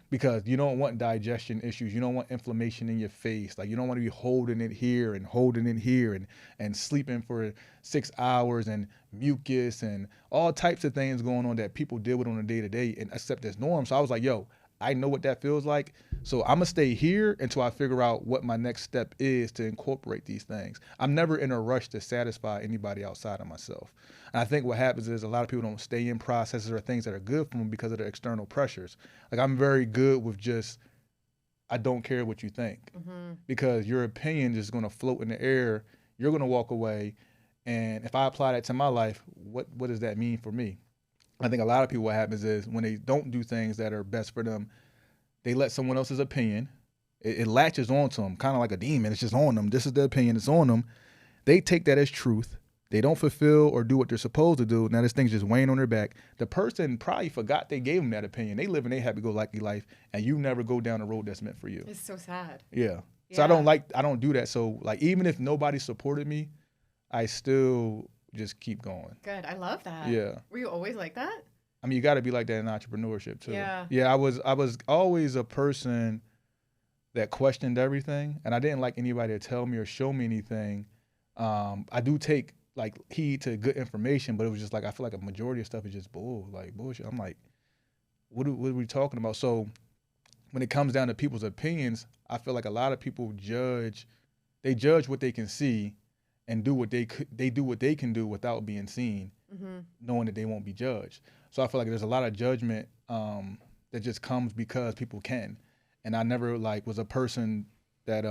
S2: Because you don't want digestion issues. You don't want inflammation in your face. Like, you don't want to be holding it here and sleeping for 6 hours and mucus and all types of things going on that people deal with on a day-to-day and accept as norm. So I was like, yo, I know what that feels like. So I'm going to stay here until I figure out what my next step is to incorporate these things. I'm never in a rush to satisfy anybody outside of myself. And I think what happens is a lot of people don't stay in processes or things that are good for them because of the external pressures. Like, I'm very good with just, I don't care what you think. Because your opinion is going to float in the air. You're going to walk away. And if I apply that to my life, what does that mean for me? I think a lot of people, what happens is when they don't do things that are best for them, they let someone else's opinion, it latches onto them, kind of like a demon. It's just on them. This is their opinion. It's on them. They take that as truth. They don't fulfill or do what they're supposed to do. Now this thing's just weighing on their back. The person probably forgot they gave them that opinion. They live in their happy-go-lucky life, and you never go down the road that's meant for you.
S1: It's so sad.
S2: Yeah. So I don't do that. So, like, even if nobody supported me, I still just keep going.
S1: Good. I love that.
S2: Yeah.
S1: Were you always like that?
S2: I mean, you got to be like that in entrepreneurship too.
S1: Yeah.
S2: Yeah, I was always a person that questioned everything, and I didn't like anybody to tell me or show me anything. I do take like heed to good information, but it was just like, I feel like a majority of stuff is just bullshit. I'm like, what are we talking about? So when it comes down to people's opinions, I feel like a lot of people judge what they can see and do what they can do without being seen, knowing that they won't be judged. So I feel like there's a lot of judgment that just comes because people can. And I never was a person that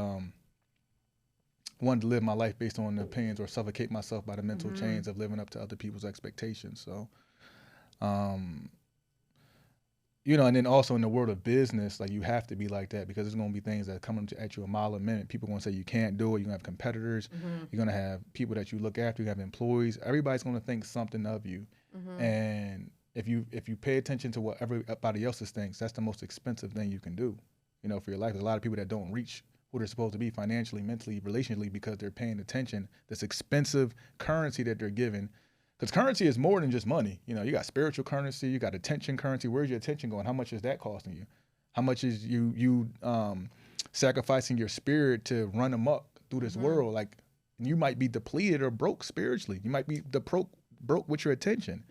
S2: wanted to live my life based on the opinions or suffocate myself by the mental chains of living up to other people's expectations. So, and then also in the world of business, like, you have to be like that because there's going to be things that come at you a mile a minute. People are going to say you can't do it. You're going to have competitors. You're going to have people that you look after. You have employees. Everybody's going to think something of you. And if you pay attention to what everybody else thinks, that's the most expensive thing you can do, for your life. There's a lot of people that don't reach who they're supposed to be financially, mentally, relationally, because they're paying attention. This expensive currency that they're given. Because currency is more than just money. You got spiritual currency, you got attention currency. Where's your attention going? How much is that costing you? How much is you sacrificing your spirit to run amok through this world? Like, you might be depleted or broke spiritually. You might be broke with your attention.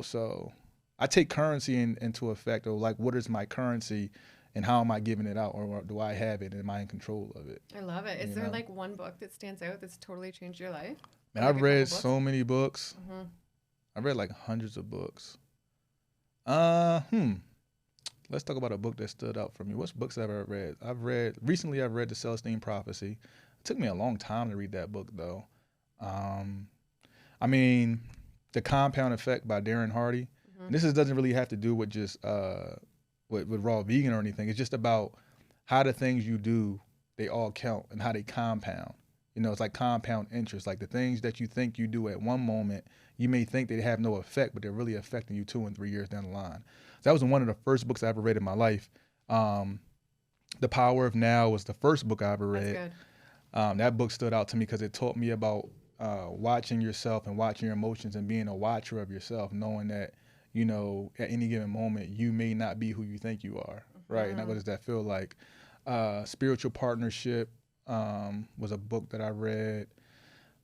S2: So I take currency into effect, or like, what is my currency and how am I giving it out, or do I have it and am I in control of it?
S1: I love it. Is there like one book that stands out that's totally changed your life?
S2: Man, I've read so many books. I've read like hundreds of books. Let's talk about a book that stood out for me. What books have I read? Recently I've read The Celestine Prophecy. It took me a long time to read that book though. I mean, The Compound Effect by Darren Hardy. And this doesn't really have to do with just with raw vegan or anything. It's just about how the things you do, they all count and how they compound. It's like compound interest. Like, the things that you think you do at one moment, you may think they have no effect, but they're really affecting you 2 and 3 years down the line. So that was one of the first books I ever read in my life. The Power of Now was the first book I ever read.
S1: That's good.
S2: That book stood out to me because it taught me about watching yourself and watching your emotions and being a watcher of yourself, knowing that, at any given moment, you may not be who you think you are, right? And what does that feel like? Spiritual Partnership was a book that I read.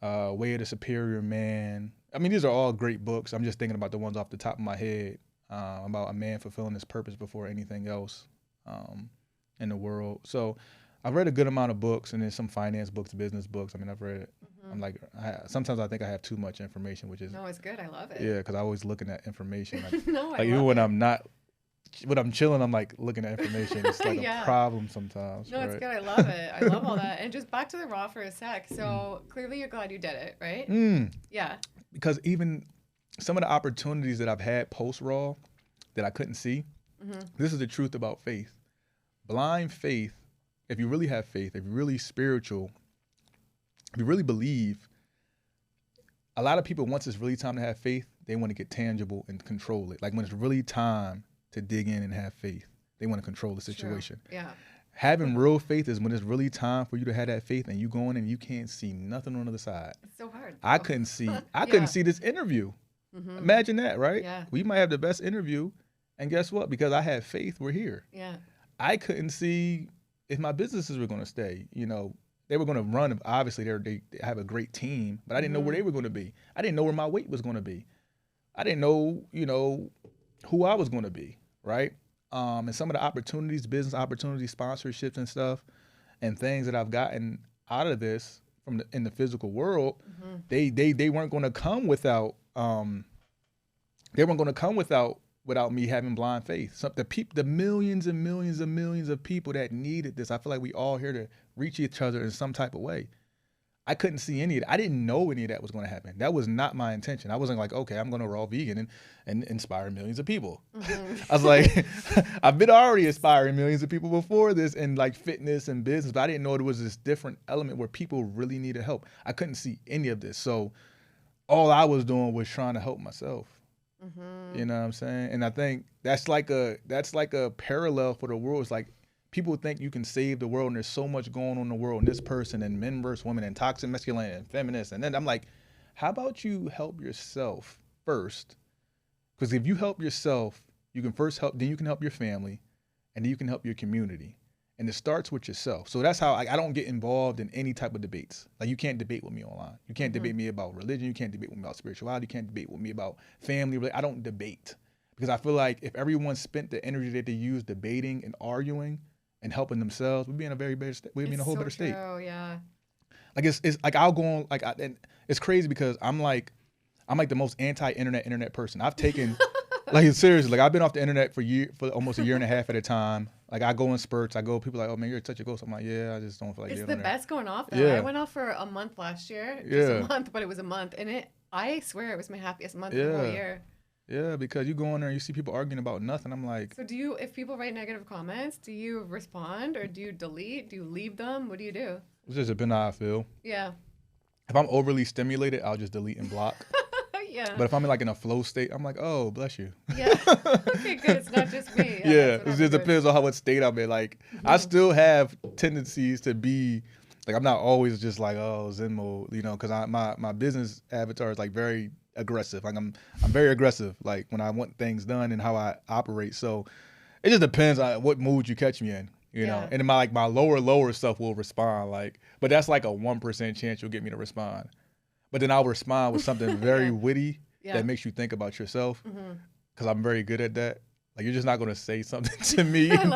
S2: Way of the Superior Man. I mean, these are all great books. I'm just thinking about the ones off the top of my head about a man fulfilling his purpose before anything else in the world. So I've read a good amount of books, and then some finance books, business books. I mean, I've read. I'm like, sometimes I think I have too much information, which is
S1: no, it's good. I love it.
S2: Yeah, because I'm always looking at information. Like,
S1: no,
S2: even when I'm chilling, I'm like looking at information. It's like a problem sometimes.
S1: No,
S2: right?
S1: It's good. I love it. I love all that. And just back to the raw for a sec. So clearly you're glad you did it, right? Yeah. Because
S2: even some of the opportunities that I've had post raw that I couldn't see, this is the truth about faith. Blind faith if you really have faith, if you're really spiritual, if you really believe, a lot of people, once it's really time to have faith, they want to get tangible and control it. Like when it's really time to dig in and have faith, they want to control the situation.
S1: True. Yeah.
S2: Having real faith is when it's really time for you to have that faith and you go in and you can't see nothing on the other side.
S1: It's so hard.
S2: I couldn't see this interview. Imagine that, right?
S1: Yeah.
S2: We might have the best interview, and guess what? Because I had faith, we're here.
S1: Yeah.
S2: I couldn't see if my businesses were going to stay. You know, they were going to run. Obviously, they have a great team, but I didn't know where they were going to be. I didn't know where my weight was going to be. I didn't know, you know, who I was going to be, right? And some of the opportunities, business opportunities, sponsorships and stuff, and things that I've gotten out of this from in the physical world, they weren't going to come without without me having blind faith. So the millions and millions and millions of people that needed this, I feel like we all here to reach each other in some type of way. I couldn't see any of that. I didn't know any of that was going to happen. That was not my intention. I wasn't like, okay, I'm going to raw vegan and inspire millions of people. I was like, I've been already inspiring millions of people before this in like fitness and business, but I didn't know there was this different element where people really needed help. I couldn't see any of this. So all I was doing was trying to help myself. You know what I'm saying? And I think that's like a parallel for the world. It's like, people think you can save the world, and there's so much going on in the world, and this person, and men versus women, and toxic masculinity, and feminists. And then I'm like, how about you help yourself first? Because if you help yourself, you can first help, then you can help your family, and then you can help your community. And it starts with yourself. So that's how I don't get involved in any type of debates. Like, you can't debate with me online. You can't debate me about religion. You can't debate with me about spirituality. You can't debate with me about family. I don't debate. Because I feel like if everyone spent the energy that they use debating and arguing and helping themselves, we'd be in a very better state. We'd be in a whole better state.
S1: Yeah.
S2: Like it's like I'll go on and it's crazy because I'm like the most anti-internet person. I've taken like seriously, like I've been off the internet for almost a year and a half at a time. Like I go in spurts. People are like, oh man, you're such a ghost. I'm like, yeah, I just don't feel like
S1: it's
S2: getting
S1: the
S2: on there.
S1: best going off though.
S2: Yeah.
S1: I went off for a month last year. Just a month, but it was a month, and I swear it was my happiest month of the whole year.
S2: Yeah, because you go in there and you see people arguing about nothing. I'm like...
S1: So if people write negative comments, do you respond or do you delete? Do you leave them? What do you do?
S2: It's just depending on how I feel.
S1: Yeah.
S2: If I'm overly stimulated, I'll just delete and block.
S1: Yeah.
S2: But if I'm in a flow state, I'm like, oh, bless you.
S1: Yeah. Okay, good. It's not just me.
S2: Yeah, it just depends on what state I'm in. Like, I still have tendencies to be... Like, I'm not always just like, oh, Zen mode, you know, because my business avatar is like very... aggressive. Like I'm very aggressive, like when I want things done and how I operate. So it just depends on what mood you catch me in, you know. And my lower stuff will respond, like, but that's like a 1% chance you'll get me to respond. But then I'll respond with something very witty that makes you think about yourself, because I'm very good at that. Like, you're just not gonna say something to me and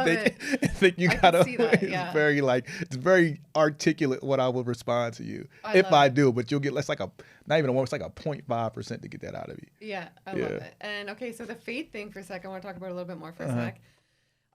S2: think you gotta. It's very it's very articulate what I will respond to you if I do. But you'll get not even a 1. It's like a 0.5% to get that out of me.
S1: Yeah, I love it. And okay, so the faith thing for a second, I want to talk about it a little bit more for a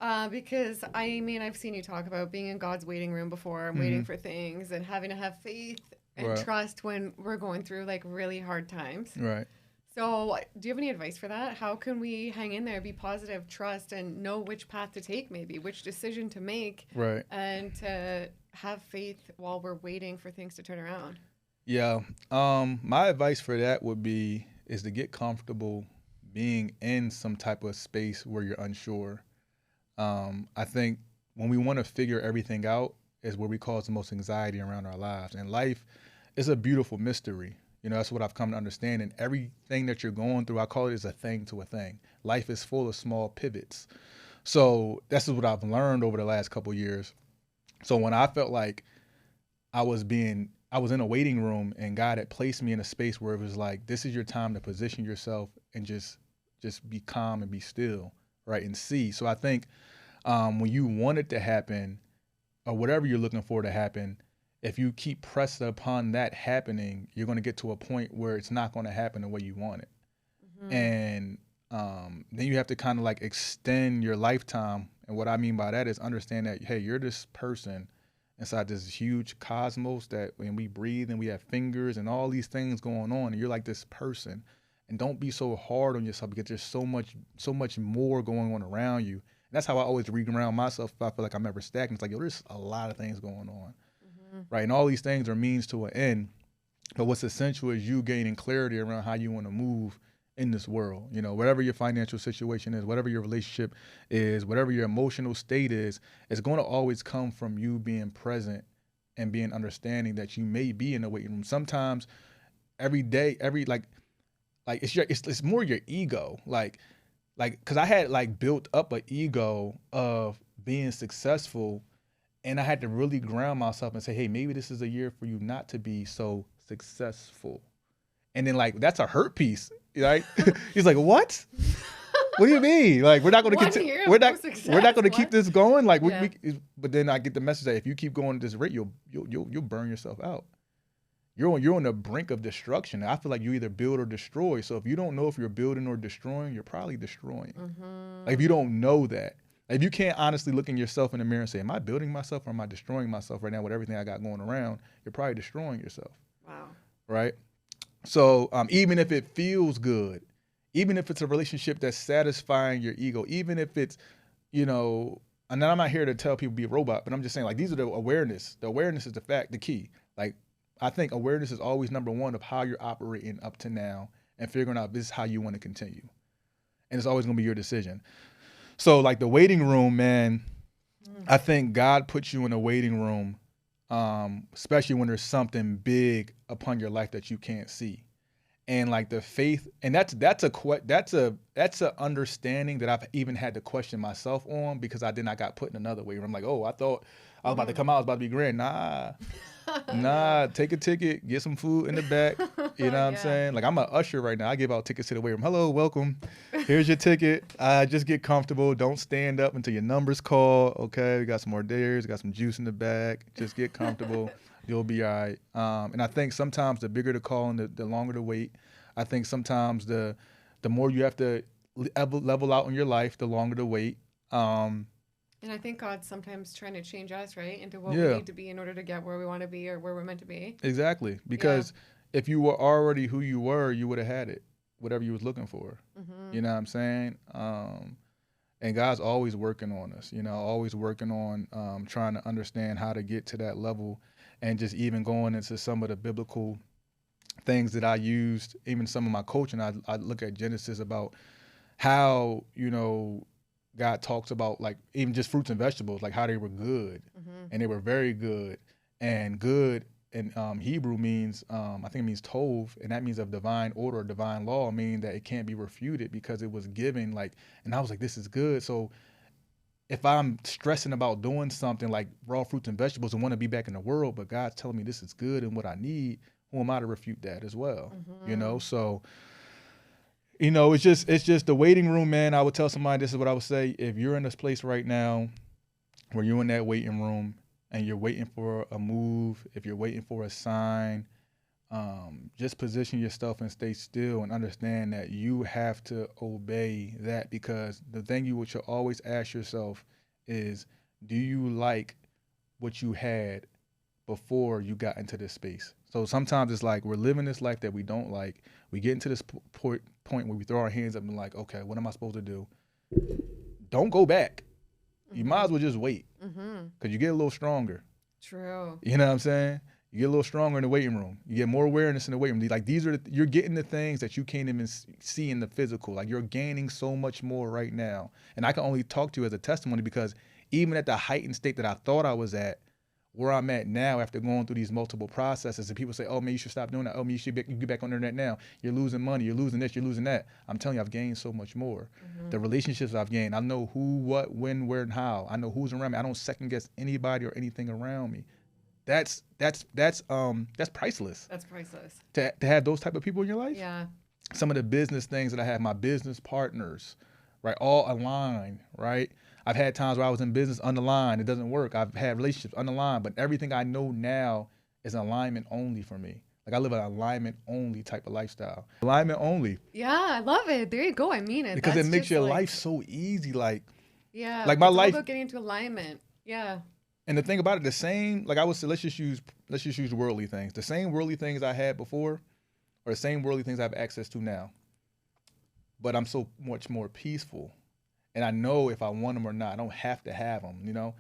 S1: sec. Because I've seen you talk about being in God's waiting room before and waiting for things and having to have faith and trust when we're going through like really hard times.
S2: Right.
S1: So do you have any advice for that? How can we hang in there, be positive, trust, and know which path to take, maybe which decision to make, and to have faith while we're waiting for things to turn around? Yeah.
S2: My advice for that is to get comfortable being in some type of space where you're unsure. I think when we want to figure everything out is where we cause the most anxiety around our lives. And life is a beautiful mystery. You know, that's what I've come to understand. And everything that you're going through, I call it as a thing to a thing. Life is full of small pivots. So this is what I've learned over the last couple of years. So when I felt like I was in a waiting room and God had placed me in a space where it was like, this is your time to position yourself and just be calm and be still, right, and see. So I think when you want it to happen or whatever you're looking for to happen, if you keep pressing upon that happening, you're going to get to a point where it's not going to happen the way you want it. And then you have to kind of like extend your lifetime. And what I mean by that is understand that, hey, you're this person inside this huge cosmos that when we breathe and we have fingers and all these things going on, and you're like this person. And don't be so hard on yourself because there's so much more going on around you. And that's how I always reground myself if I feel like I'm ever stagnant. It's like, yo, there's a lot of things going on, right? And all these things are means to an end. But what's essential is you gaining clarity around how you want to move in this world. You know, whatever your financial situation is, whatever your relationship is, whatever your emotional state is, it's going to always come from you being present and being understanding that you may be in the waiting room. Sometimes every day, it's more your ego. Like, cause I had like built up an ego of being successful, and I had to really ground myself and say, hey, maybe this is a year for you not to be so successful. And then like, that's a hurt piece, right? He's like, what? What do you mean? Like, we're not going to continue. We're not going to keep this going. Like, but then I get the message that if you keep going at this rate, you'll burn yourself out. You're on the brink of destruction. I feel like you either build or destroy. So if you don't know if you're building or destroying, you're probably destroying. Like, if you don't know that, if you can't honestly look in yourself in the mirror and say, am I building myself or am I destroying myself right now with everything I got going around? You're probably destroying yourself.
S1: Wow. Right?
S2: So even if it feels good, even if it's a relationship that's satisfying your ego, even if it's, you know, and I'm not here to tell people be a robot, but I'm just saying, like, these are the awareness. The awareness is the key. Like, I think awareness is always number one of how you're operating up to now and figuring out this is how you want to continue. And it's always going to be your decision. So like the waiting room, man, I think God puts you in a waiting room, especially when there's something big upon your life that you can't see. And like the faith, and that's a understanding that I've even had to question myself on, because I got put in another way where I'm like, oh, I thought I was about to come out, I was about to be grand. Nah, take a ticket, get some food in the back. You know what I'm saying? Like, I'm an usher right now. I give out tickets to the waiting room. Hello, welcome. Here's your ticket. Just get comfortable. Don't stand up until your number's called. Okay, we got some hors d'oeuvres, got some juice in the back. Just get comfortable. You'll be all right. And I think sometimes the bigger the call and the longer the wait. I think sometimes the more you have to level out in your life, the longer the wait.
S1: And I think God's sometimes trying to change us, right, into what we need to be in order to get where we want to be or where we're meant to be.
S2: Exactly. Because if you were already who you were, you would have had it, whatever you was looking for. You know what I'm saying? And God's always working on us, you know, always working on trying to understand how to get to that level, and just even going into some of the biblical things that I used, even some of my coaching. I look at Genesis about how, you know, God talks about, like, even just fruits and vegetables, like how they were good, and they were very good. And good in Hebrew means, I think it means tov, and that means of divine order or divine law, meaning that it can't be refuted because it was given. Like, and I was like, this is good. So if I'm stressing about doing something like raw fruits and vegetables and want to be back in the world, but God's telling me this is good and what I need, who am I to refute that as well? You know, so, you know, it's just the waiting room, man. I would tell somebody, this is what I would say. If you're in this place right now where you're in that waiting room and you're waiting for a move, if you're waiting for a sign, just position yourself and stay still and understand that you have to obey that, because the thing you should always ask yourself is, do you like what you had before you got into this space? So sometimes it's like we're living this life that we don't like. We get into this point where we throw our hands up and like, okay, what am I supposed to do? Don't go back. You might as well just wait, because you get a little stronger.
S1: True.
S2: You know what I'm saying? You get a little stronger in the waiting room. You get more awareness in the waiting room. Like, these are you're getting the things that you can't even see in the physical. Like, you're gaining so much more right now. And I can only talk to you as a testimony, because even at the heightened state that I thought I was at, where I'm at now after going through these multiple processes, and people say, oh man, you should stop doing that. Oh man, you should get back on the internet now. You're losing money. You're losing this. You're losing that. I'm telling you, I've gained so much more. The relationships I've gained. I know who, what, when, where, and how. I know who's around me. I don't second guess anybody or anything around me. That's priceless. That's priceless. To have those type of people in your life. Yeah. Some of the business things that I have, my business partners, right, all aligned, right? I've had times where I was in business underlined, it doesn't work. I've had relationships underlined, but everything I know now is alignment only for me. Like, I live an alignment only type of lifestyle. Alignment only.
S1: Yeah, I love it. There you go. I mean it.
S2: Because it makes your life so easy. Like,
S1: yeah,
S2: like my life.
S1: It's all about getting into alignment. Yeah.
S2: And the thing about it, the same, like I would say, let's just use worldly things. The same worldly things I had before are the same worldly things I have access to now. But I'm so much more peaceful. And I know if I want them or not. I don't have to have them, you know?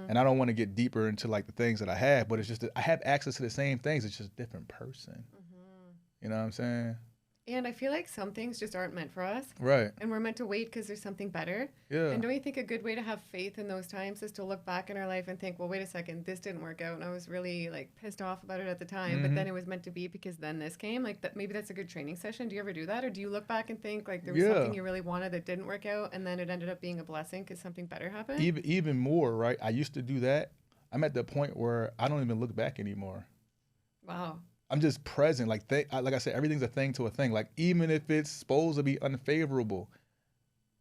S2: And I don't want to get deeper into like the things that I have, but it's just that I have access to the same things. It's just a different person. You know what I'm saying?
S1: And I feel like some things just aren't meant for us.
S2: Right.
S1: And we're meant to wait because there's something better.
S2: Yeah.
S1: And don't you think a good way to have faith in those times is to look back in our life and think, well, wait a second, this didn't work out. And I was really like pissed off about it at the time, but then it was meant to be because then this came. Like that, maybe that's a good training session. Do you ever do that? Or do you look back and think like there was something you really wanted that didn't work out and then it ended up being a blessing because something better happened?
S2: Even more, right? I used to do that. I'm at the point where I don't even look back anymore.
S1: Wow.
S2: I'm just present. Like I said, everything's a thing to a thing. Like even if it's supposed to be unfavorable,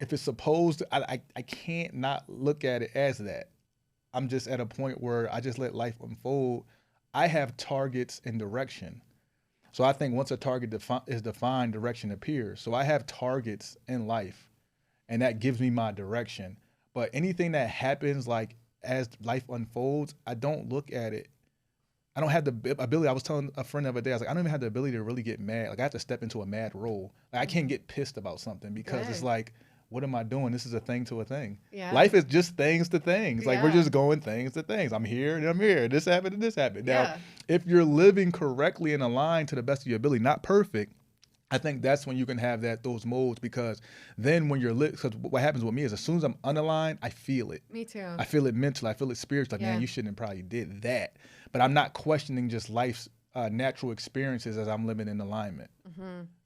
S2: if it's supposed to, I can't not look at it as that. I'm just at a point where I just let life unfold. I have targets and direction. So I think once a target is defined, direction appears. So I have targets in life, and that gives me my direction. But anything that happens, like as life unfolds, I don't look at it. I don't have the ability. I was telling a friend the other day, I was like, I don't even have the ability to really get mad. Like I have to step into a mad role. Like, I can't get pissed about something because it's like, what am I doing? This is a thing to a thing. Yeah. Life is just things to things. Like we're just going things to things. I'm here and I'm here. This happened and this happened. Now, if you're living correctly and aligned to the best of your ability, not perfect, I think that's when you can have those modes, because then when you're because what happens with me is as soon as I'm unaligned, I feel it.
S1: Me too.
S2: I feel it mentally. I feel it spiritually. Like, man, you shouldn't have probably did that. But I'm not questioning just life's natural experiences as I'm living in alignment.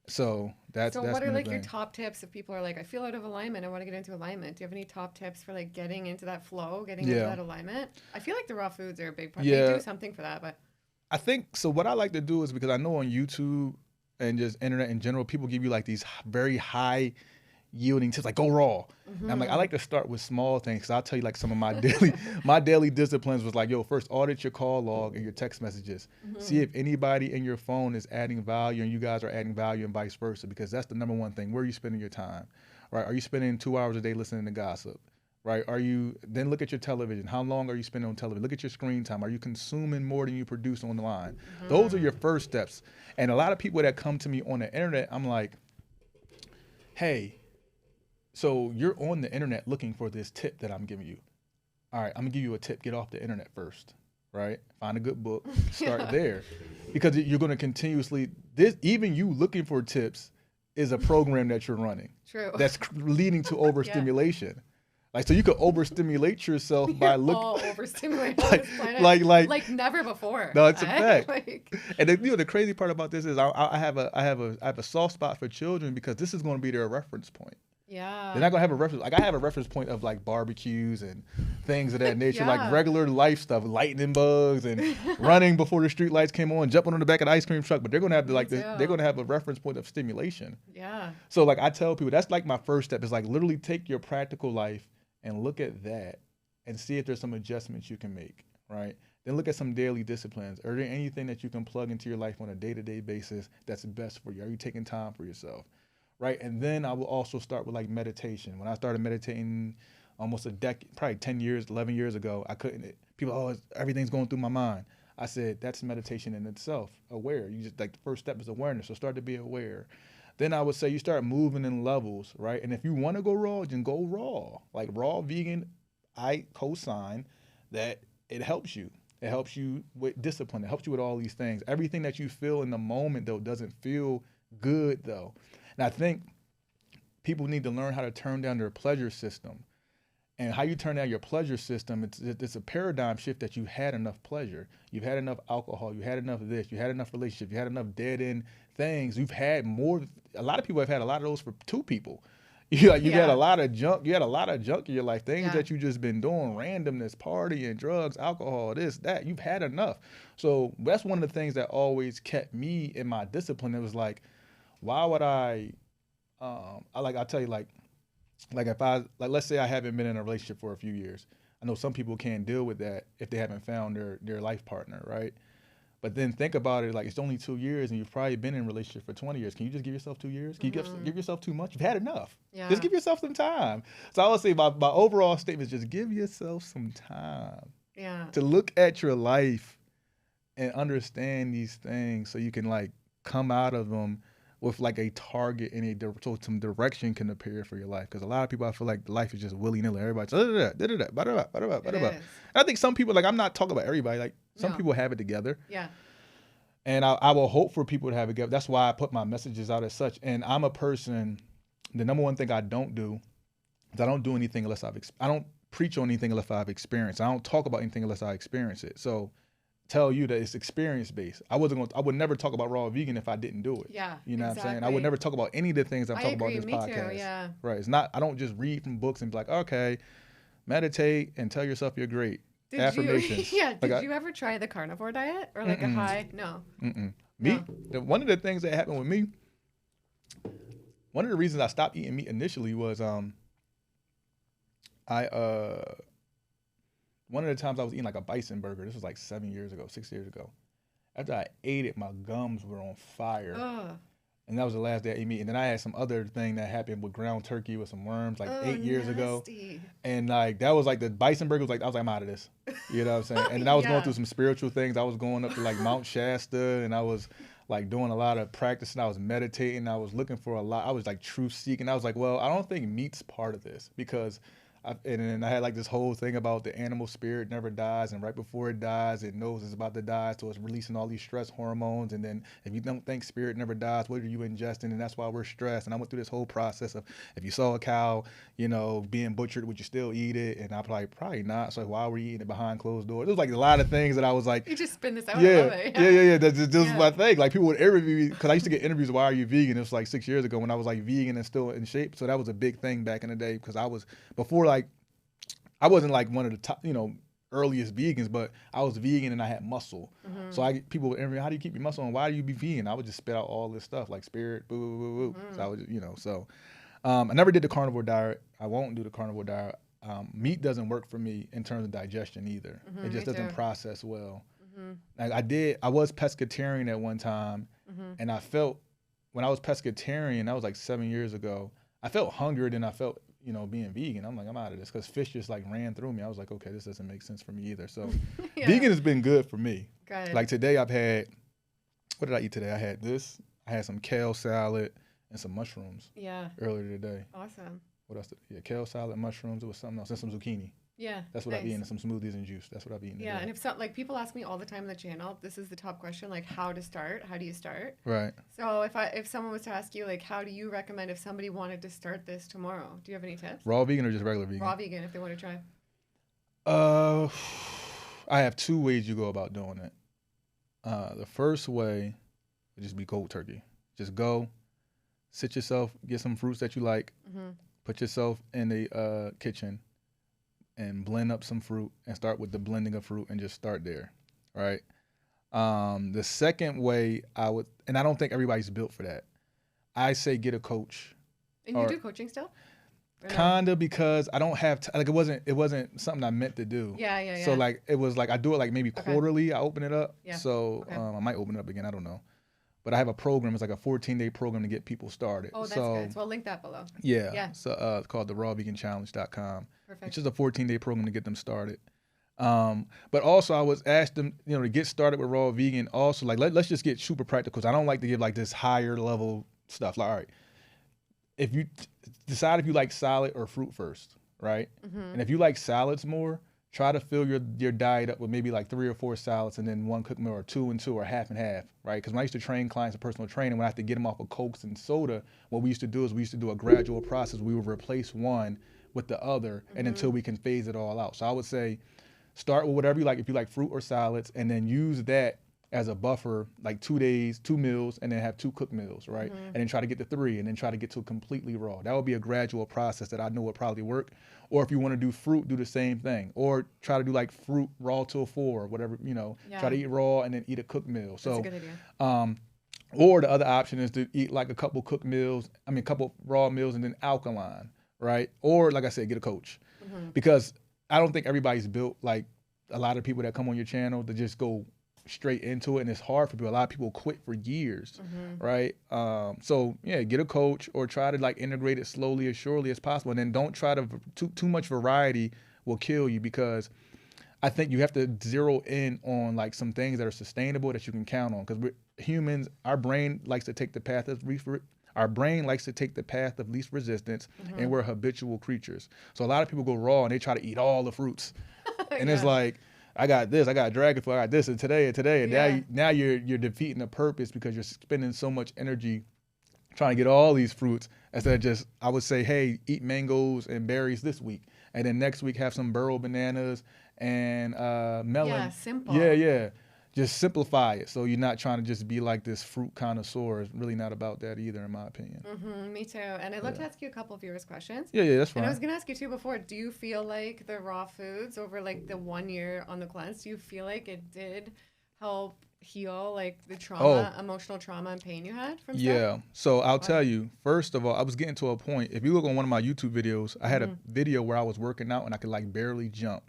S2: So that's
S1: what are like your top tips if people are like, I feel out of alignment, I want to get into alignment? Do you have any top tips for like getting into that flow, getting into that alignment? I feel like the raw foods are a big part. They do something for that, but
S2: I think so. What I like to do is, because I know on YouTube and just internet in general, people give you like these very high yielding tips, like go raw. And I'm like, I like to start with small things, because I'll tell you like some of my daily disciplines was like, yo, first audit your call log and your text messages. See if anybody in your phone is adding value and you guys are adding value, and vice versa, because that's the number one thing. Where are you spending your time? Right? Are you spending 2 hours a day listening to gossip? Right? Then look at your television. How long are you spending on television? Look at your screen time. Are you consuming more than you produce on the line? Those are your first steps. And a lot of people that come to me on the internet, I'm like, hey, so you're on the internet looking for this tip that I'm giving you. All right, I'm gonna give you a tip. Get off the internet first, right? Find a good book, start there. Because you're gonna continuously, even you looking for tips is a program that you're running.
S1: True.
S2: That's leading to overstimulation. Like, so you could overstimulate yourself by looking.
S1: All overstimulated on this planet.
S2: Like
S1: never before.
S2: No, it's a fact. And the crazy part about this is I have a soft spot for children, because this is going to be their reference point.
S1: Yeah.
S2: They're not gonna have a reference. Like I have a reference point of like barbecues and things of that nature, like regular life stuff, lightning bugs and running before the street lights came on, jumping on the back of the ice cream truck. But they're gonna have they're gonna have a reference point of stimulation.
S1: Yeah.
S2: So like I tell people, that's like my first step, is like literally take your practical life and look at that and see if there's some adjustments you can make. Right. Then look at some daily disciplines. Are there anything that you can plug into your life on a day-to-day basis that's best for you? Are you taking time for yourself? Right. And then I will also start with like meditation. When I started meditating almost a decade, probably 10 years, 11 years ago, I couldn't, people, everything's going through my mind. I said, that's meditation in itself. Aware. You just like the first step is awareness. So start to be aware. Then I would say you start moving in levels. Right. And if you want to go raw, then go raw. Like raw vegan, I co-sign that it helps you. It helps you with discipline. It helps you with all these things. Everything that you feel in the moment, though, doesn't feel good, though. And I think people need to learn how to turn down their pleasure system. And how you turn down your pleasure system, it's a paradigm shift that you had enough pleasure. You've had enough alcohol. You had enough of this. You had enough relationship. You had enough dead-end things. You've had more. A lot of people have had a lot of those for 2 people. You've had a lot of junk. You had a lot of junk in your life. Things that you just been doing, randomness, partying, drugs, alcohol, this, that. You've had enough. So that's one of the things that always kept me in my discipline. It was like, why would I'll tell you, like if let's say I haven't been in a relationship for a few years. I know some people can't deal with that if they haven't found their life partner, right? But then think about it, like it's only 2 years and you've probably been in a relationship for 20 years. Can you just give yourself 2 years? Can you give yourself too much? You've had enough. Yeah. Just give yourself some time. So I would say my overall statement is just give yourself some time.
S1: Yeah.
S2: To look at your life and understand these things so you can like come out of them with like a target and so some direction can appear for your life. Because a lot of people, I feel like life is just willy-nilly. Everybody's and I think some people, like, I'm not talking about everybody, like some people have it together.
S1: Yeah.
S2: And I will hope for people to have it together. That's why I put my messages out as such. And I'm a person, the number one thing I don't do is I don't do anything unless I don't preach on anything unless I've experienced. I don't talk about anything unless I experience it. So tell you that it's experience based. I would never talk about raw vegan if I didn't do it.
S1: Yeah.
S2: You know what I'm saying? I would never talk about any of the things I'm talking about in this podcast.
S1: Too, yeah.
S2: Right. It's not, I don't just read from books and be like, okay, meditate and tell yourself you're great. Affirmations.
S1: Did you ever try the carnivore diet or like a high? No.
S2: Meat. One of the things that happened with me, one of the reasons I stopped eating meat initially was one of the times I was eating like a bison burger. This was like 6 years ago. After I ate it, my gums were on fire. And that was the last day I ate meat. And then I had some other thing that happened with ground turkey with some worms like 8 years ago. And like that was like the bison burger was like, I was like, I'm out of this. You know what I'm saying? And then I was going through some spiritual things. I was going up to like Mount Shasta and I was like doing a lot of practice and I was meditating. I was looking for a lot. I was like truth seeking. I was like, well, I don't think meat's part of this because and then I had like this whole thing about the animal spirit never dies, and right before it dies, it knows it's about to die, so it's releasing all these stress hormones. And then if you don't think spirit never dies, what are you ingesting? And that's why we're stressed. And I went through this whole process of if you saw a cow, you know, being butchered, would you still eat it? And I'm like, probably not. So why were you eating it behind closed doors? There was like a lot of things that I was like,
S1: you just spin this out.
S2: Yeah. That's my thing. Like people would interview me because I used to get interviews. Why are you vegan? It was like 6 years ago when I was like vegan and still in shape. So that was a big thing back in the day because I was before like. I wasn't like one of the top, earliest vegans, but I was vegan and I had muscle. So people would interview, how do you keep your muscle and why do you be vegan? I would just spit out all this stuff like spirit, boo, boo, boo, boo. So I would, I never did the carnivore diet. I won't do the carnivore diet. Meat doesn't work for me in terms of digestion either. It just doesn't process well. Like I was pescatarian at one time and I felt, when I was pescatarian, that was like 7 years ago, I felt hungrier than I felt being vegan. I'm like, I'm out of this because fish just like ran through me. I was like, okay, this doesn't make sense for me either. So vegan has been good for me.
S1: Good.
S2: Like today I've had, what did I eat today? I had this. I had some kale salad and some mushrooms. Yeah. Earlier today.
S1: Awesome.
S2: What else? Kale salad, mushrooms. It was something else and some zucchini.
S1: Yeah.
S2: That's what I've eaten, some smoothies and juice. That's what I've eaten.
S1: Yeah,
S2: today.
S1: and if people ask me all the time on the channel, this is the top question, like how to start. How do you start?
S2: Right.
S1: So if someone was to ask you, like, how do you recommend if somebody wanted to start this tomorrow? Do you have any tips?
S2: Raw vegan or just regular vegan?
S1: Raw vegan, if they want to try.
S2: I have 2 ways you go about doing it. The first way would just be cold turkey. Just go, sit yourself, get some fruits that you like, put yourself in the kitchen, and blend up some fruit and start with the blending of fruit and just start there, right? The second way I would, and I don't think everybody's built for that, I say get a coach.
S1: And you do coaching still?
S2: Kinda, because I don't have like it wasn't something I meant to do.
S1: Yeah.
S2: So like it was like I do it like maybe quarterly. I open it up.
S1: Yeah.
S2: So I might open it up again. I don't know. But I have a program. It's like a 14-day program to get people started.
S1: Oh, that's good. So I'll link that below.
S2: Yeah. So it's called the rawveganchallenge.com.
S1: Perfect.
S2: It's just a 14-day program to get them started. But also I was asked them, to get started with raw vegan. Also, like let's just get super practical. 'Cause I don't like to give like this higher level stuff. Like, all right, if you decide if you like salad or fruit first, right? And if you like salads more, try to fill your diet up with maybe like 3 or 4 salads and then 1 cooked meal, or 2 and 2 or half and half, right? Because when I used to train clients in personal training, when I have to get them off of Cokes and soda, what we used to do is we used to do a gradual process. We would replace one with the other and until we can phase it all out. So I would say start with whatever you like, if you like fruit or salads, and then use that as a buffer, like 2 days, 2 meals, and then have 2 cooked meals, right? And then try to get to 3 and then try to get to completely raw. That would be a gradual process that I know would probably work. Or if you want to do fruit, do the same thing. Or try to do like fruit raw till 4, whatever, try to eat raw and then eat a cooked meal.
S1: That's a good idea.
S2: Or the other option is to eat like a couple raw meals and then alkaline, right? Or like I said, get a coach. Because I don't think everybody's built like a lot of people that come on your channel to just go straight into it, and it's hard for people. A lot of people quit for years, right? So yeah, get a coach or try to like integrate it slowly as surely as possible, and then don't try to too much variety will kill you, because I think you have to zero in on like some things that are sustainable that you can count on. Because humans, our brain likes to take the path of least resistance, and we're habitual creatures. So a lot of people go raw and they try to eat all the fruits, and it's like, I got this, I got dragon fruit, I got this, and today, and now you're defeating the purpose because you're spending so much energy trying to get all these fruits instead of just, I would say, hey, eat mangoes and berries this week, and then next week have some burro bananas and melon.
S1: Yeah, simple.
S2: Yeah. Just simplify it so you're not trying to just be like this fruit connoisseur. It's really not about that either, in my opinion.
S1: Me too. And I'd love to ask you a couple of viewers' questions.
S2: Yeah, that's fine.
S1: And I was going to ask you too before, do you feel like the raw foods over like the 1 year on the cleanse, do you feel like it did help heal like the trauma, emotional trauma and pain you had from stuff?
S2: Yeah. So I'll tell you, first of all, I was getting to a point. If you look on one of my YouTube videos, I had a video where I was working out and I could like barely jump.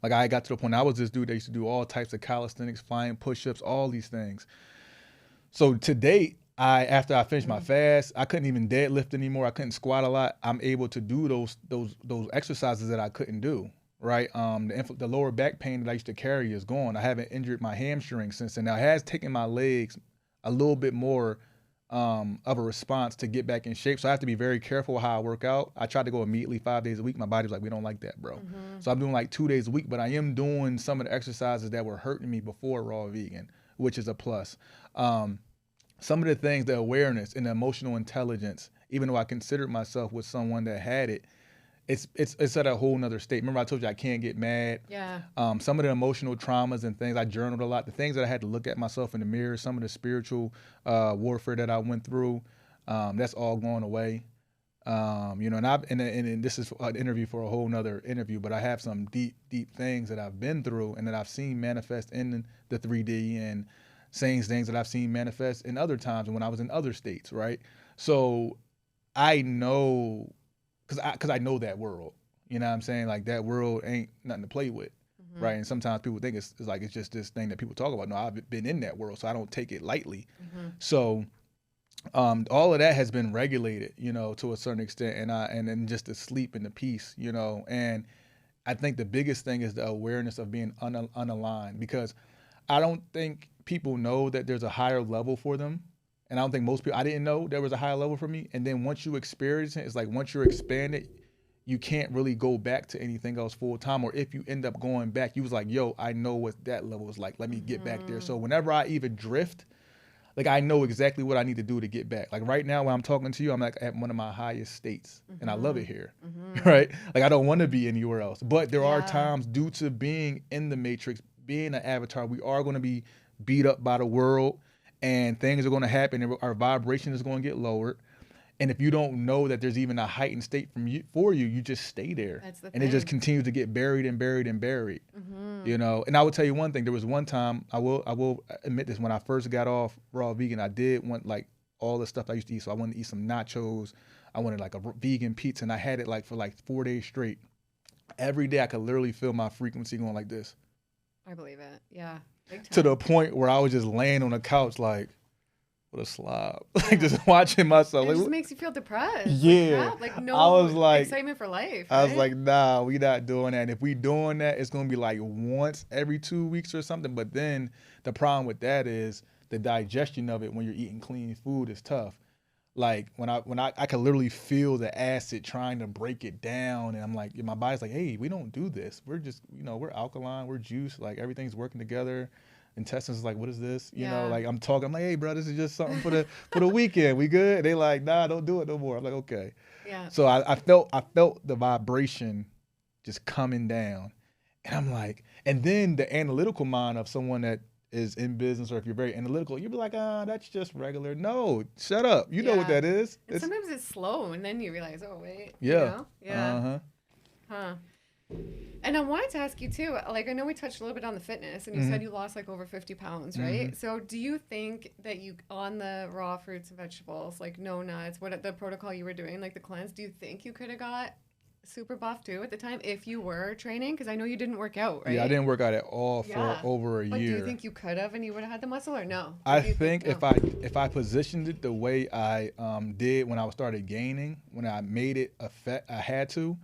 S2: Like I got to the point, I was this dude that used to do all types of calisthenics, flying push-ups, all these things. So to date, after I finished my fast, I couldn't even deadlift anymore. I couldn't squat a lot. I'm able to do those exercises that I couldn't do, right? The lower back pain that I used to carry is gone. I haven't injured my hamstring since then. Now it has taken my legs a little bit more of a response to get back in shape. So I have to be very careful how I work out. I tried to go immediately 5 days a week. My body's like, we don't like that, bro. So I'm doing like 2 days a week, but I am doing some of the exercises that were hurting me before raw vegan, which is a plus. Some of the things, the awareness and the emotional intelligence, even though I considered myself with someone that had it, it's at a whole nother state. Remember I told you I can't get mad.
S1: Yeah.
S2: Some of the emotional traumas and things, I journaled a lot. The things that I had to look at myself in the mirror, some of the spiritual warfare that I went through, that's all going away. And this is an interview for a whole nother interview, but I have some deep things that I've been through and that I've seen manifest in the 3D, and saying things that I've seen manifest in other times when I was in other states, right? So I know, because I know that world, you know what I'm saying? Like that world ain't nothing to play with, right? And sometimes people think it's just this thing that people talk about. No, I've been in that world, so I don't take it lightly. So all of that has been regulated, to a certain extent, and then just the sleep and the peace, and I think the biggest thing is the awareness of being unaligned, because I don't think people know that there's a higher level for them. And I don't think most people, I didn't know there was a higher level for me. And then once you experience it, it's like once you're expanded, you can't really go back to anything else full time. Or if you end up going back, you was like, yo, I know what that level is like. Let me get back there. So whenever I even drift, like I know exactly what I need to do to get back. Like right now when I'm talking to you, I'm like at one of my highest states and I love it here, right? Like I don't want to be anywhere else. But there are times, due to being in the matrix, being an avatar, we are going to be beat up by the world. And things are going to happen, and our vibration is going to get lowered. And if you don't know that there's even a heightened state for you, you just stay there.
S1: That's the
S2: and
S1: thing.
S2: It just continues to get buried and buried and buried. And I will tell you one thing. There was one time, I will admit this, when I first got off raw vegan, I did want like all the stuff I used to eat. So I wanted to eat some nachos. I wanted like a vegan pizza, and I had it like for like 4 days straight. Every day I could literally feel my frequency going like this.
S1: I believe it. Yeah.
S2: To the point where I was just laying on the couch like, what a slob. Like just watching myself.
S1: It just makes you feel depressed.
S2: Yeah.
S1: Like no
S2: I was like,
S1: excitement for life.
S2: I was like, nah, we not doing that. And if we doing that, it's going to be like once every 2 weeks or something. But then the problem with that is the digestion of it when you're eating clean food is tough. Like when I could literally feel the acid trying to break it down, and I'm like, my body's like, hey, we don't do this. We're just, we're alkaline, we're juice, like everything's working together. Intestines is like, what is this? Like I'm like, hey, bro, this is just something for the weekend. We good? And they like, nah, don't do it no more. I'm like, okay.
S1: Yeah.
S2: So I felt the vibration just coming down, and I'm like, and then the analytical mind of someone that is in business, or if you're very analytical, you'd be like, that's just regular. No, shut up. You know what that is.
S1: Sometimes it's slow, and then you realize, oh, wait.
S2: Yeah.
S1: Yeah. Huh. And I wanted to ask you, too, like, I know we touched a little bit on the fitness, and you said you lost, like, over 50 pounds, right? So do you think that you, on the raw fruits and vegetables, like, no nuts, what the protocol you were doing, like the cleanse, do you think you could have got super buff too at the time if you were training? Because I know you didn't work out, right?
S2: Yeah, I didn't work out at all for over a year.
S1: Do you think you could have and you would have had the muscle, or no?
S2: I think if I positioned it the way I did when I started gaining, when I made it I had to,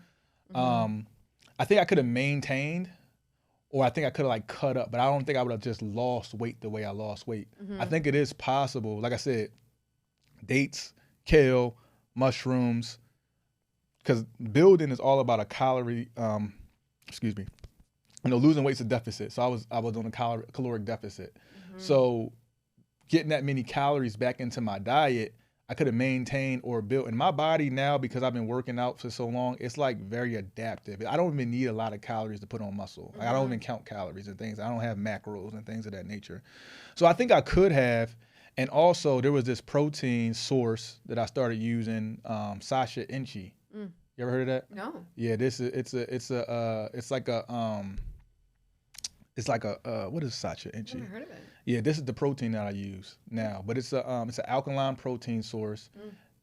S2: I think I could have maintained or I think I could have like cut up, but I don't think I would have just lost weight the way I lost weight. I think it is possible. Like I said, dates, kale, mushrooms, because building is all about a calorie, losing weight's a deficit. So I was on a caloric deficit. So getting that many calories back into my diet, I could have maintained or built. And my body now, because I've been working out for so long, it's like very adaptive. I don't even need a lot of calories to put on muscle. Like, I don't even count calories and things. I don't have macros and things of that nature. So I think I could have. And also there was this protein source that I started using, 𝙎𝘼𝙑𝙀. You ever heard of that?
S1: No.
S2: Yeah, what is 𝙎𝘼𝙑𝙀?
S1: Never heard of it.
S2: Yeah, this is the protein that I use now, but it's an alkaline protein source.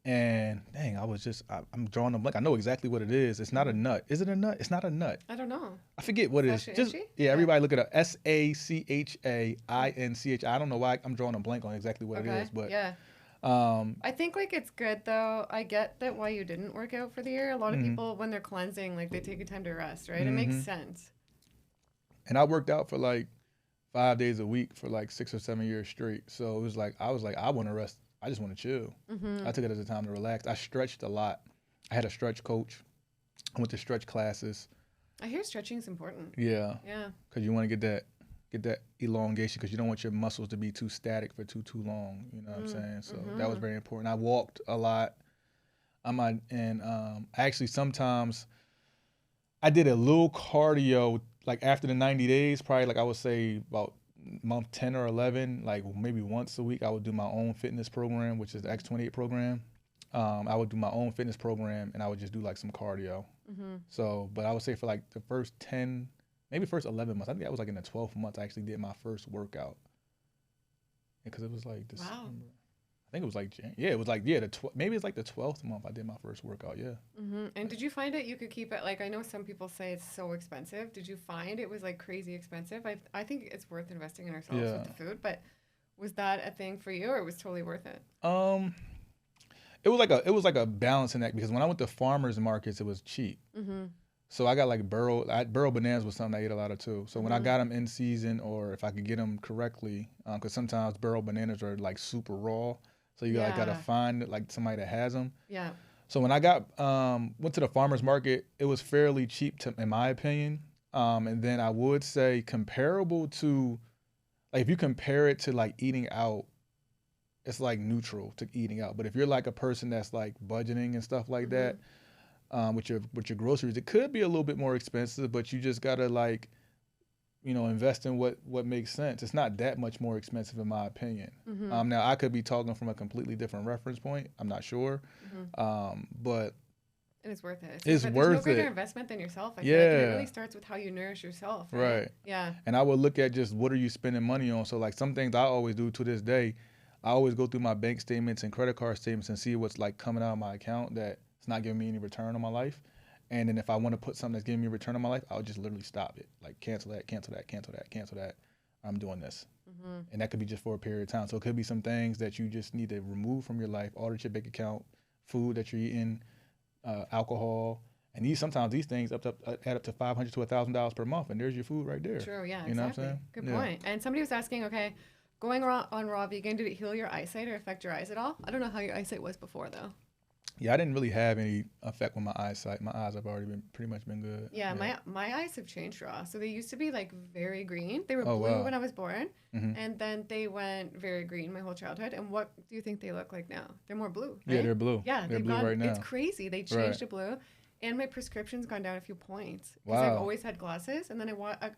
S2: And dang, I'm drawing a blank. I know exactly what it is. It's not a nut. Is it a nut? It's not a nut.
S1: I don't know.
S2: I forget what it is. Just everybody look it up. 𝙎𝑎𝑐�Ｈ𝑎INCH. I don't know why I'm drawing a blank on exactly what it is, but
S1: yeah. I think like it's good though. I get that why you didn't work out for the year. A lot of people when they're cleansing, like they take a time to rest, right? It makes sense.
S2: And I worked out for like 5 days a week for like 6 or 7 years straight. So it was like I want to rest. I just want to chill. I took it as a time to relax. I stretched a lot. I had a stretch coach. I went to stretch classes.
S1: I hear stretching is important.
S2: Yeah. Yeah. Because you want to get that elongation, because you don't want your muscles to be too static for too long. You know what I'm saying? So that was very important. I walked a lot. Actually sometimes I did a little cardio like after the 90 days, probably like I would say about month 10 or 11, like maybe once a week, I would do my own fitness program, which is the X28 program. I would do my own fitness program and I would just do like some cardio. So, but I would say for like the first 10, maybe first 11 months, I think that was like in the 12th month, I actually did my first workout. Because it was like December. Wow. I think it was like, maybe it's like the 12th month I did my first workout, yeah.
S1: And did you find it you could keep it, like I know some people say it's so expensive. Did you find it was like crazy expensive? I think it's worth investing in ourselves with the food, but was that a thing for you or it was totally worth it?
S2: It was like a balancing act, because when I went to farmers markets, it was cheap. So I got like Borough bananas was something I ate a lot of too. So when I got them in season, or if I could get them correctly, because sometimes Borough bananas are like super raw. So you gotta find like somebody that has them. Yeah. So when I went to the farmer's market, it was fairly cheap in my opinion. And then I would say comparable to, like if you compare it to like eating out, it's like neutral to eating out. But if you're like a person that's like budgeting and stuff like that, with your groceries, it could be a little bit more expensive, but you just gotta like, invest in what makes sense. It's not that much more expensive in my opinion. Now I could be talking from a completely different reference point. I'm not sure. But
S1: and it's worth it.
S2: It's worth it.
S1: There's no greater investment than yourself. I feel like it really starts with how you nourish yourself. Right. Yeah.
S2: And I would look at just what are you spending money on. So like some things I always do to this day, I always go through my bank statements and credit card statements and see what's like coming out of my account that it's not giving me any return on my life. And then if I want to put something that's giving me a return on my life, I'll just literally stop it. Like cancel that. I'm doing this. And that could be just for a period of time. So it could be some things that you just need to remove from your life, audit your bank account, food that you're eating, alcohol. And sometimes these things add up to $500 to $1,000 per month. And there's your food right there.
S1: True, yeah,
S2: you know what I'm saying?
S1: Good point. And somebody was asking, okay, going on raw vegan, did it heal your eyesight or affect your eyes at all? I don't know how your eyesight was before though.
S2: Yeah, I didn't really have any effect with my eyesight. My eyes have already pretty much been good.
S1: Yeah, my eyes have changed raw. So they used to be like very green. They were blue when I was born, and then they went very green my whole childhood. And what do you think they look like now? They're more blue. Right?
S2: Yeah, they're blue.
S1: Yeah,
S2: they're blue right now.
S1: It's crazy. They changed to blue, and my prescription's gone down a few points because I've always had glasses. And then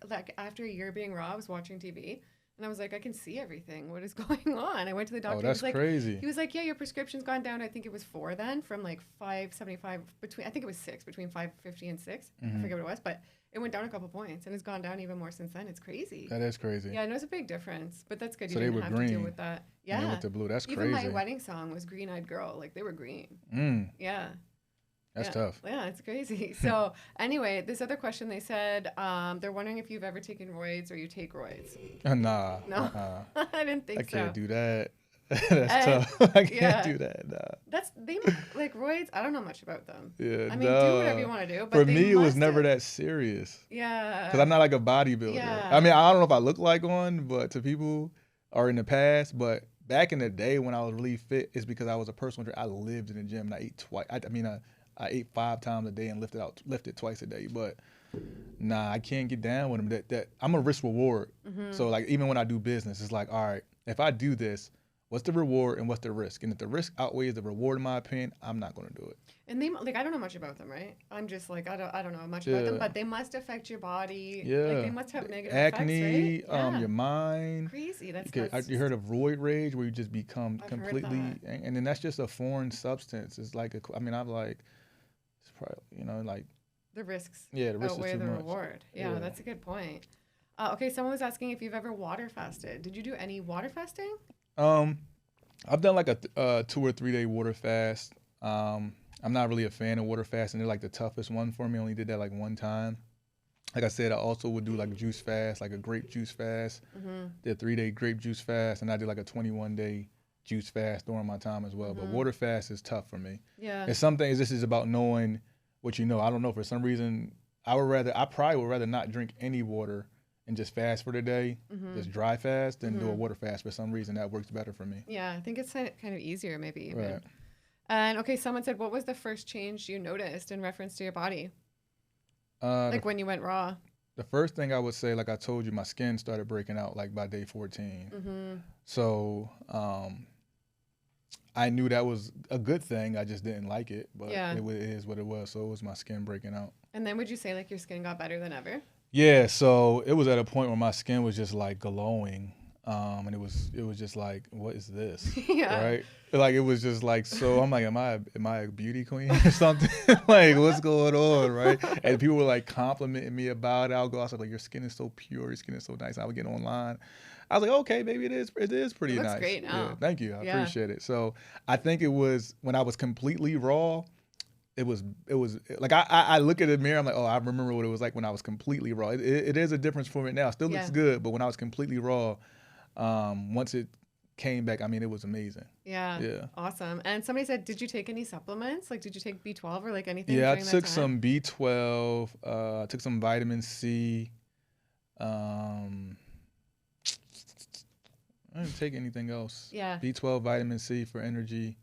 S1: like after a year being raw, I was watching TV. And I was like, I can see everything. What is going on? I went to the doctor.
S2: Oh, that's crazy.
S1: He was like, yeah, your prescription's gone down. I think it was 4 then, from like 575 I think it was 6, between 550 and 6. I forget what it was, but it went down a couple points, and it's gone down even more since then. It's crazy.
S2: That is crazy.
S1: Yeah, I know it's a big difference, but that's good.
S2: So
S1: you
S2: they
S1: didn't
S2: were
S1: have
S2: green.
S1: to deal with that. Yeah.
S2: And they went to blue. That's crazy.
S1: Even my wedding song was Green Eyed Girl. Like they were green. Yeah.
S2: That's tough.
S1: Yeah, it's crazy. So anyway, this other question, they said they're wondering if you've ever taken roids or you take roids.
S2: Nah.
S1: No, I didn't think so.
S2: I can't do that. That's tough. I can't do that. Nah.
S1: They like roids. I don't know much about them.
S2: Yeah,
S1: I mean, do whatever you want to do. But
S2: for me, it was never that serious.
S1: Yeah.
S2: Because I'm not like a bodybuilder.
S1: Yeah.
S2: I mean, I don't know if I look like one, but to people or in the past, but back in the day when I was really fit, it's because I was a personal trainer. I lived in the gym and I ate twice. I ate 5 times a day and lifted twice a day. But nah, I can't get down with them. That I'm a risk reward. So like even when I do business, it's like, all right, if I do this, what's the reward and what's the risk? And if the risk outweighs the reward, in my opinion, I'm not going to do it.
S1: And they like I don't know much about them, right? I'm just like I don't know much about them, but they must affect your body.
S2: Yeah,
S1: like they must have negative
S2: acne,
S1: effects, right?
S2: your mind.
S1: Crazy.
S2: You heard of roid rage, where you just become completely, and then that's just a foreign substance. It's like I'm like, it's probably like
S1: the risks.
S2: Yeah, the risks
S1: outweigh
S2: is too
S1: the
S2: much.
S1: reward. Yeah, that's a good point. Okay, someone was asking if you've ever water fasted. Did you do any water fasting?
S2: I've done like a 2 or 3 day water fast. I'm not really a fan of water fasting. They're like the toughest one for me. I only did that like one time. Like I said, I also would do like a juice fast, like a grape juice fast. Did a 3 day grape juice fast, and I did like a 21 day juice fast during my time as well. But water fast is tough for me.
S1: Yeah.
S2: And some things, this is about knowing what you know. I don't know, for some reason, I probably would rather not drink any water and just fast for the day, just dry fast, than do a water fast. For some reason, that works better for me.
S1: Yeah, I think it's kind of easier maybe even.
S2: Right.
S1: And okay, someone said, what was the first change you noticed in reference to your body? Like when you went raw?
S2: The first thing I would say, like I told you, my skin started breaking out like by day 14. So I knew that was a good thing. I just didn't like it, but it is what it was. So it was my skin breaking out. And
S1: then would you say like your skin got better than ever?
S2: Yeah, so it was at a point where my skin was just like glowing. And it was just like, what is this? Right? Like it was just like, so I'm like, am I a beauty queen or something? Like, what's going on, right? And people were like complimenting me about it. I was like, your skin is so pure, your skin is so nice. I would get online. I was like, okay, maybe it is pretty nice.
S1: Looks great now.
S2: Yeah, thank you. I appreciate it. So I think it was when I was completely raw. It was like I look at the mirror, I'm like, oh, I remember what it was like when I was completely raw. It is a difference for me now. It still looks good, but when I was completely raw, once it came back, I mean, it was amazing.
S1: Yeah. Awesome. And somebody said, did you take any supplements? Like, did you take B12 or like anything?
S2: Yeah, I took some B12. I took some vitamin C. I didn't take anything else.
S1: Yeah.
S2: B12, vitamin C for energy.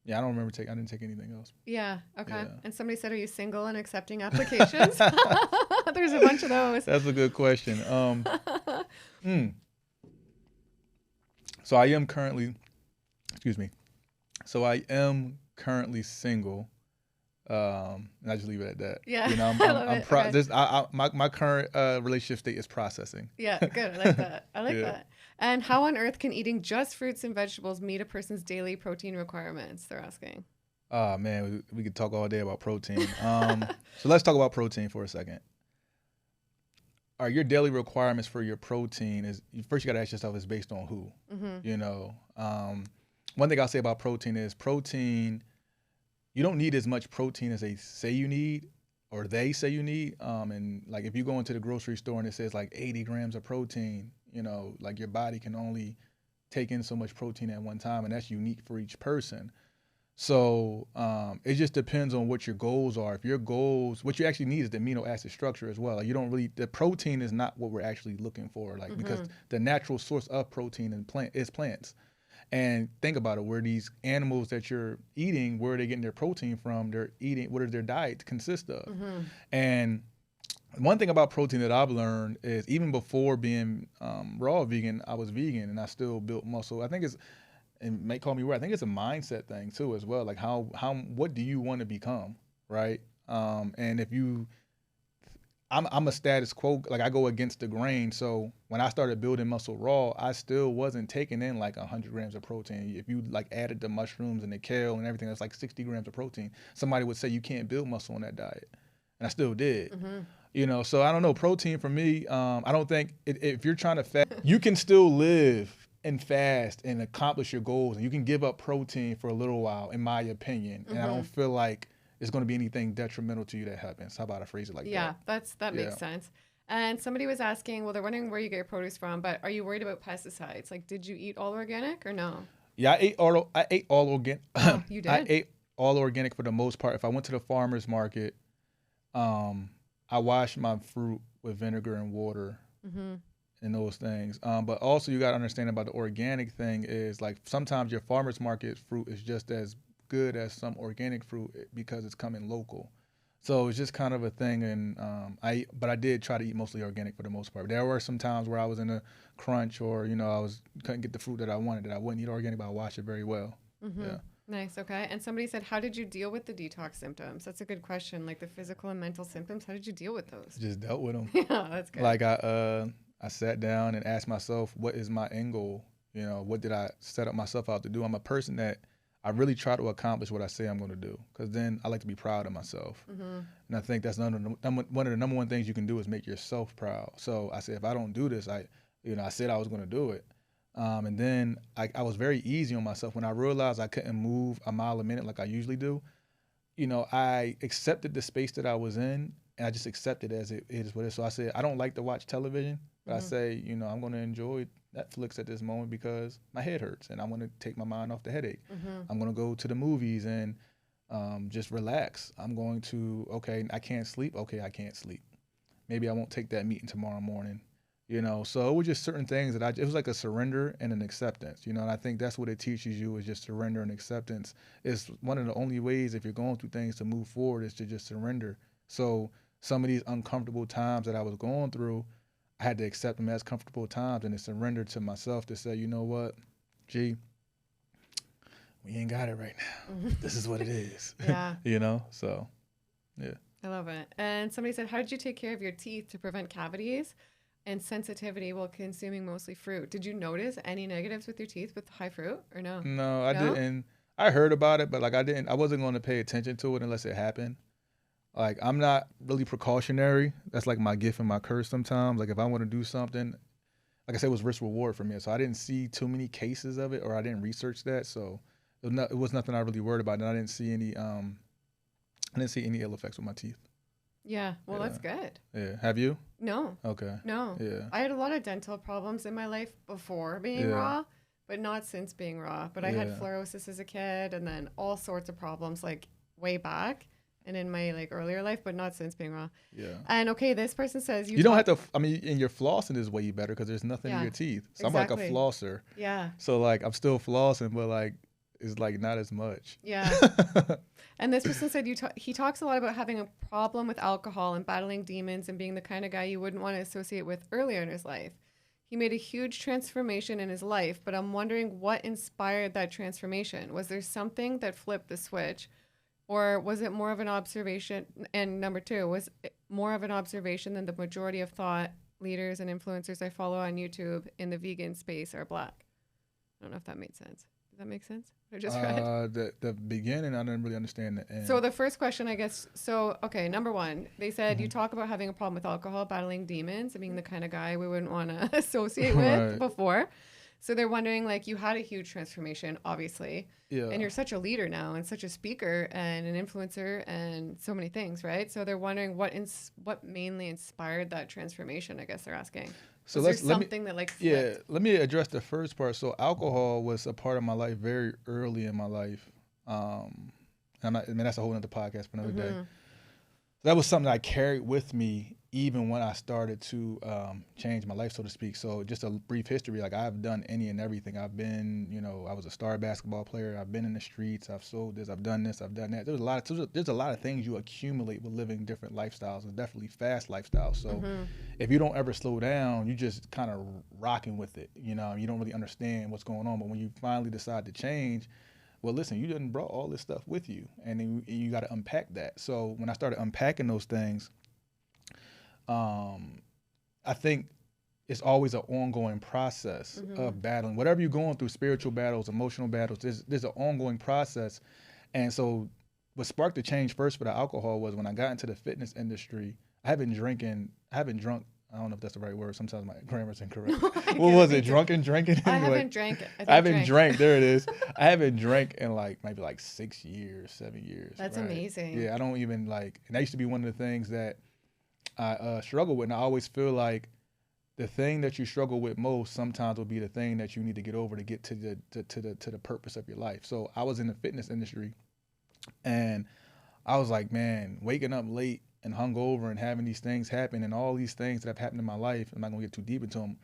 S2: Yeah, I didn't take anything else.
S1: Yeah, okay. Yeah. And somebody said, are you single and accepting applications? There's a bunch of those.
S2: That's a good question. So I am currently single. And I just leave it at that.
S1: Yeah,
S2: my current relationship state is processing.
S1: Yeah, good. I like that. I like that. And how on earth can eating just fruits and vegetables meet a person's daily protein requirements? They're asking.
S2: Oh man, we could talk all day about protein. So let's talk about protein for a second. All right, your daily requirements for your protein is, first you got to ask yourself, is based on who? You know, one thing I'll say about protein is you don't need as much protein as they say you need, or they say you need. And like if you go into the grocery store and it says like 80 grams of protein, you know, like your body can only take in so much protein at one time, and that's unique for each person. So it just depends on what your goals are. If your goals, what you actually need is the amino acid structure as well. Like the protein is not what we're actually looking for, like because the natural source of protein is plants. And think about it, where these animals that you're eating, where are they getting their protein from? They're eating, what does their diet consist of? And one thing about protein that I've learned is even before being raw vegan, I was vegan and I still built muscle. I think and may call me weird, I think it's a mindset thing too as well. Like what do you want to become, right? And I'm a status quo, like I go against the grain. So when I started building muscle raw, I still wasn't taking in like 100 grams of protein. If you like added the mushrooms and the kale and everything, that's like 60 grams of protein. Somebody would say you can't build muscle on that diet. And I still did. You know, so I don't know, protein for me, I don't think if you're trying to fast, you can still live and fast and accomplish your goals. And you can give up protein for a little while, in my opinion. And I don't feel like it's going to be anything detrimental to you that happens. How about I phrase it like that?
S1: Yeah, that makes sense. And somebody was asking, well, they're wondering where you get your produce from, but are you worried about pesticides? Like, did you eat all organic or no?
S2: Yeah, I ate all organic.
S1: Oh, you did?
S2: I ate all organic for the most part. If I went to the farmer's market, I washed my fruit with vinegar and water and those things. But also you got to understand about the organic thing is like sometimes your farmer's market fruit is just as good as some organic fruit because it's coming local. So it's just kind of a thing, and but I did try to eat mostly organic for the most part. There were some times where I was in a crunch, or couldn't get the fruit that I wanted, that I wouldn't eat organic, but I wash it very well. Yeah.
S1: Nice. Okay. And somebody said, how did you deal with the detox symptoms? That's a good question. Like the physical and mental symptoms, how did you deal with those?
S2: Just dealt with them.
S1: Yeah, that's good.
S2: Like I sat down and asked myself, what is my end goal? What did I set up myself out to do? I'm a person that I really try to accomplish what I say I'm going to do, because then I like to be proud of myself. And I think that's one of the number one things you can do is make yourself proud. So I said, if I don't do this, I said I was going to do it. And then I was very easy on myself. When I realized I couldn't move a mile a minute like I usually do, I accepted the space that I was in, and I just accepted it as it is what it is. So I said, I don't like to watch television, but I say, I'm going to enjoy Netflix at this moment because my head hurts and I want to take my mind off the headache. I'm going to go to the movies and just relax. I'm going to, okay, I can't sleep. Okay, I can't sleep. Maybe I won't take that meeting tomorrow morning. So it was just certain things that it was like a surrender and an acceptance, and I think that's what it teaches you, is just surrender and acceptance. It's one of the only ways, if you're going through things, to move forward, is to just surrender. So some of these uncomfortable times that I was going through, I had to accept them as comfortable times and to surrender to myself to say, you know what, G, we ain't got it right now. This is what it is.
S1: Yeah.
S2: So, yeah.
S1: I love it. And somebody said, how did you take care of your teeth to prevent cavities and sensitivity while consuming mostly fruit? Did you notice any negatives with your teeth with high fruit or no?
S2: No, I didn't. I heard about it, but I wasn't going to pay attention to it unless it happened. Like, I'm not really precautionary. That's like my gift and my curse sometimes. Like, if I want to do something, like I said, it was risk reward for me. So I didn't see too many cases of it, or I didn't research that. So it was nothing I really worried about. And I didn't see any ill effects with my teeth.
S1: Yeah. Well, that's good.
S2: Yeah. Have you?
S1: No.
S2: Okay.
S1: No.
S2: Yeah.
S1: I had a lot of dental problems in my life before being raw, but not since being raw. But I had fluorosis as a kid, and then all sorts of problems like way back and in my like earlier life, but not since being raw. Yeah. And okay, this person says
S2: you don't have to. I mean, and your flossing is way better because there's nothing in your teeth. So
S1: exactly.
S2: I'm like a flosser.
S1: Yeah.
S2: So like I'm still flossing, but like it's like not as much.
S1: Yeah. And this person said he talks a lot about having a problem with alcohol and battling demons and being the kind of guy you wouldn't want to associate with earlier in his life. He made a huge transformation in his life, but I'm wondering what inspired that transformation. Was there something that flipped the switch, or was it more of an observation? And number two, was it more of an observation than the majority of thought leaders and influencers I follow on YouTube in the vegan space are black? I don't know if that made sense. Does that make sense? I just read.
S2: The beginning, I didn't really understand the end.
S1: So the first question, I guess, okay, number one, they said you talk about having a problem with alcohol, battling demons, and being the kind of guy we wouldn't want to associate with before. So they're wondering, like, you had a huge transformation, obviously. Yeah. And you're such a leader now and such a speaker and an influencer and so many things, right? So they're wondering what mainly inspired that transformation, I guess they're asking. So let
S2: me address the first part. So alcohol was a part of my life very early in my life. That's a whole other podcast for another day. That was something that I carried with me even when I started to change my life, so to speak. So just a brief history, like I've done any and everything. I've been, I was a star basketball player. I've been in the streets. I've sold this. I've done this. I've done that. There's a lot of things you accumulate with living different lifestyles, and definitely fast lifestyles. So if you don't ever slow down, you just kind of rocking with it. You don't really understand what's going on. But when you finally decide to change, well, listen, you done brought all this stuff with you, and then you got to unpack that. So when I started unpacking those things, I think it's always an ongoing process of battling. Whatever you're going through, spiritual battles, emotional battles, there's an ongoing process. And so what sparked the change first for the alcohol was when I got into the fitness industry. I haven't drunk, I don't know if that's the right word. Sometimes my grammar's incorrect. What was it? Drunken drinking?
S1: I haven't drank.
S2: I haven't drank. There it is. I haven't drank in maybe 6 years, 7 years.
S1: That's amazing.
S2: Yeah, I don't even and that used to be one of the things that I struggle with. And I always feel like the thing that you struggle with most sometimes will be the thing that you need to get over to get to the purpose of your life. So I was in the fitness industry, and I was like, man, waking up late and hungover and having these things happen and all these things that have happened in my life, I'm not gonna get too deep into them,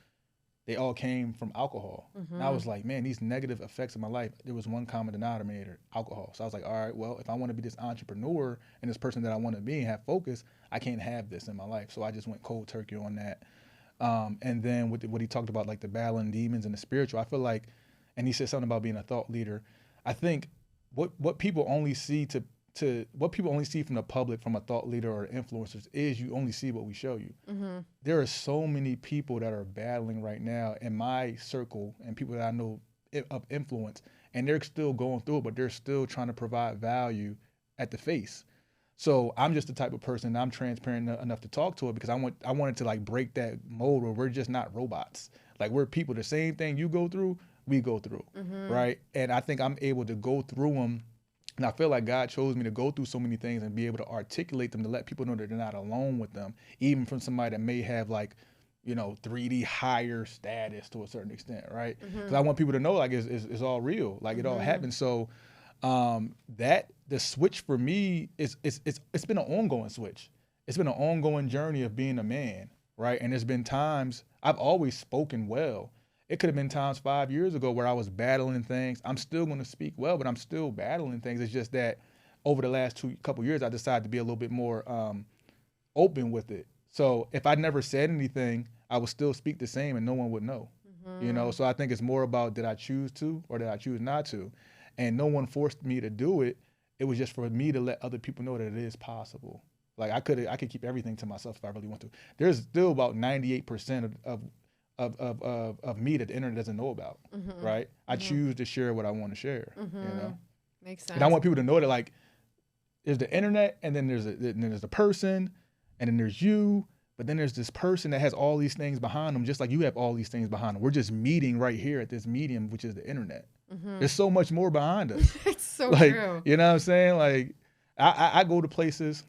S2: they all came from alcohol. And I was like, man, these negative effects of my life, there was one common denominator, alcohol. So I was like, all right, well, if I want to be this entrepreneur and this person that I want to be and have focus, I can't have this in my life. So I just went cold turkey on that. And then with what he talked about, like the battling demons and the spiritual, I feel like, and he said something about being a thought leader. I think what people only see what people only see from the public, from a thought leader or influencers, is you only see what we show you. There are so many people that are battling right now in my circle and people that I know of influence, and they're still going through it, but they're still trying to provide value at the face. So I'm just the type of person, I'm transparent enough to talk to it, because I wanted to like break that mold where we're just not robots. Like, we're people. The same thing you go through, we go through, right? And I think I'm able to go through them. And I feel like God chose me to go through so many things and be able to articulate them, to let people know that they're not alone with them, even from somebody that may have, like, 3D higher status to a certain extent, right? Because I want people to know, like, it's all real, like it all happened. So that the switch for me it's been an ongoing switch. It's been an ongoing journey of being a man, right? And there's been times I've always spoken well. It could have been times 5 years ago where I was battling things. I'm still going to speak well, but I'm still battling things. It's just that over the last couple years, I decided to be a little bit more open with it. So if I never said anything, I would still speak the same and no one would know. So I think it's more about, did I choose to or did I choose not to? And no one forced me to do it. It was just for me to let other people know that it is possible. Like, I could keep everything to myself if I really want to. There's still about 98% of me that the internet doesn't know about, right? I choose to share what I want to share,
S1: Makes sense.
S2: And I want people to know that, like, there's the internet, and then there's the person, and then there's you, but then there's this person that has all these things behind them, just like you have all these things behind them. We're just meeting right here at this medium, which is the internet. There's so much more behind us.
S1: It's so
S2: like,
S1: true.
S2: You know what I'm saying? Like, I go to places,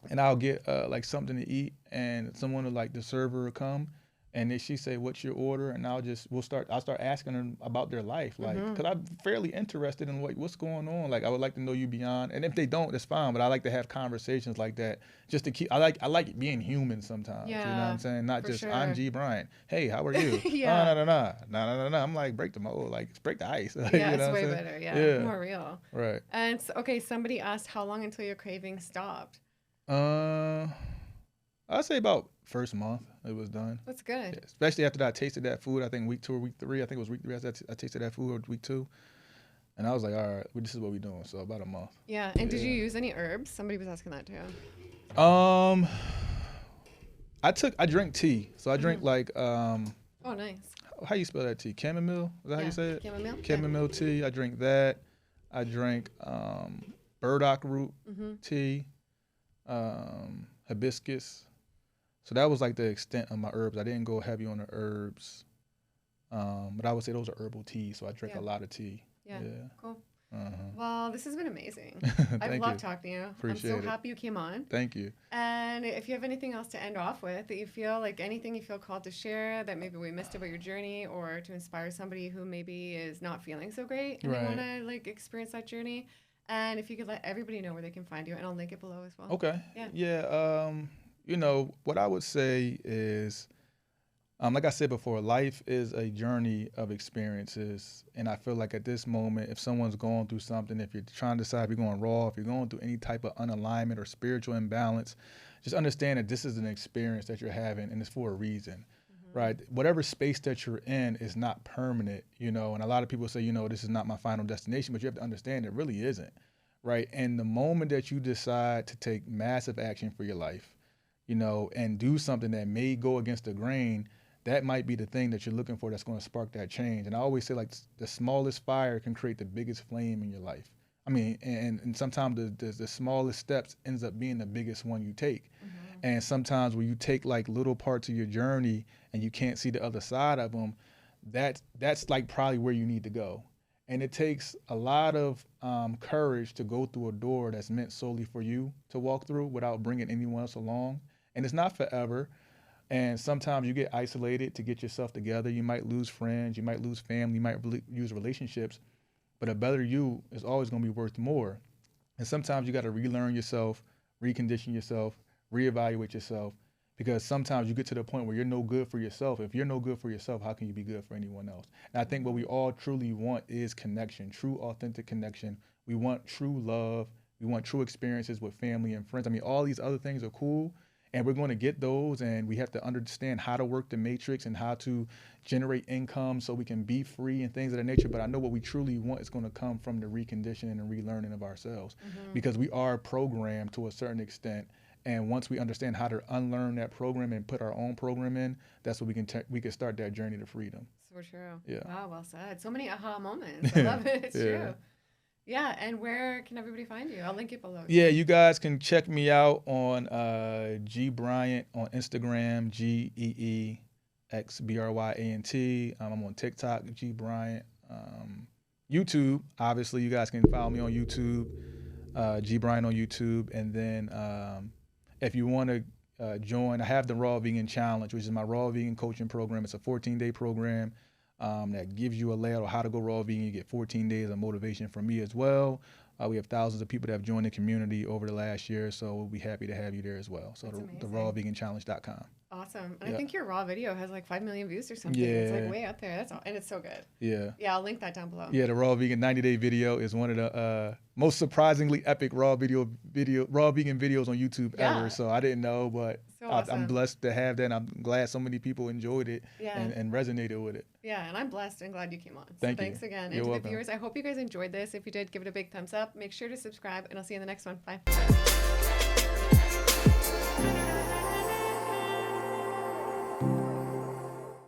S2: and I'll get like something to eat, and someone will, like, the server will come, and she say, "What's your order?" And I'll start asking them about their life, like, because I'm fairly interested in what's going on. Like, I would like to know you beyond, and if they don't, that's fine. But I like to have conversations like that, just to keep. I like being human sometimes.
S1: Yeah,
S2: you know what I'm saying? Not just,
S1: sure.
S2: I'm Gee Bryant. Hey, how are you? No. I'm like, break the mold, like, break the ice.
S1: Yeah,
S2: you know
S1: it's way better. Yeah, more real.
S2: Right.
S1: And okay, somebody asked, how long until your cravings stopped?
S2: I'd say about first month it was done.
S1: That's good.
S2: Yeah, especially after I tasted that food. I think week 2 or week 3. I think it was week 3. I tasted that food, or week 2, and I was like, all right, this is what we're doing. So about a month.
S1: Yeah. And did you use any herbs? Somebody was asking that too.
S2: I drink tea. So I drink like
S1: Oh, nice.
S2: How you spell that tea? Chamomile? Is that how you say it?
S1: Chamomile.
S2: Chamomile tea. I drink that. I drink burdock root tea, hibiscus. So that was like the extent of my herbs. I didn't go heavy on the herbs, but I would say those are herbal teas. So I drink a lot of tea.
S1: Yeah. Cool. Well, this has been amazing. I've loved talking to you.
S2: Appreciate
S1: I'm so happy you came on.
S2: Thank you.
S1: And if you have anything else to end off with, that you feel like, anything you feel called to share that maybe we missed about your journey, or to inspire somebody who maybe is not feeling so great and they want to, like, experience that journey. And if you could let everybody know where they can find you, and I'll link it below as well.
S2: Okay. Yeah. What I would say is, like I said before, life is a journey of experiences. And I feel like at this moment, if someone's going through something, if you're trying to decide if you're going raw, if you're going through any type of unalignment or spiritual imbalance, just understand that this is an experience that you're having, and it's for a reason, right? Whatever space that you're in is not permanent, and a lot of people say, this is not my final destination, but you have to understand it really isn't, right? And the moment that you decide to take massive action for your life, and do something that may go against the grain, that might be the thing that you're looking for that's going to spark that change. And I always say, like, the smallest fire can create the biggest flame in your life. I mean, and sometimes the smallest steps ends up being the biggest one you take. And sometimes when you take, like, little parts of your journey and you can't see the other side of them, that's like probably where you need to go. And it takes a lot of courage to go through a door that's meant solely for you to walk through without bringing anyone else along. and it's not forever. And sometimes you get isolated to get yourself together. You might lose friends, you might lose family, you might lose relationships, but a better you is always going to be worth more. And sometimes you got to relearn yourself, recondition yourself, reevaluate yourself, because sometimes you get to the point where you're no good for yourself. If you're no good for yourself, how can you be good for anyone else? And I think what we all truly want is connection, true, authentic connection. We want true love. We want true experiences with family and friends. I mean, all these other things are cool, and we're going to get those, and we have to understand how to work the matrix and how to generate income so we can be free and things of that nature. But I know what we truly want is going to come from the reconditioning and relearning of ourselves, because we are programmed to a certain extent. And once we understand how to unlearn that program and put our own program in, that's what we can start that journey to freedom.
S1: So true.
S2: Yeah.
S1: Wow, well said. So many aha moments. I love it. It's true. Yeah, and where can everybody find you? I'll link it below.
S2: Yeah, you guys can check me out on Gee Bryant on Instagram, �GEEXBRYANT. I'm on TikTok, Gee Bryant. YouTube, obviously, you guys can follow me on YouTube, Gee Bryant on YouTube. And then if you want to join, I have the Raw Vegan Challenge, which is my Raw Vegan coaching program. It's a 14-day program. That gives you a layout of how to go raw vegan. You get 14 days of motivation from me as well. We have thousands of people that have joined the community over the last year, so we'll be happy to have you there as well. So the rawveganchallenge.com.
S1: Awesome. And I think your raw video has like 5 million views or something. Yeah. It's like way up there. That's all, and it's so good.
S2: Yeah.
S1: Yeah, I'll link that down below.
S2: Yeah, the Raw Vegan 90-day video is one of the most surprisingly epic raw vegan videos on YouTube ever. So I didn't know, but so awesome. I'm blessed to have that. And I'm glad so many people enjoyed it and resonated with it.
S1: Yeah, and I'm blessed and glad you came on. So
S2: thanks
S1: again.
S2: You're
S1: and to
S2: welcome.
S1: the viewers, I hope you guys enjoyed this. If you did, give it a big thumbs up. Make sure to subscribe, and I'll see you in the next one. Bye.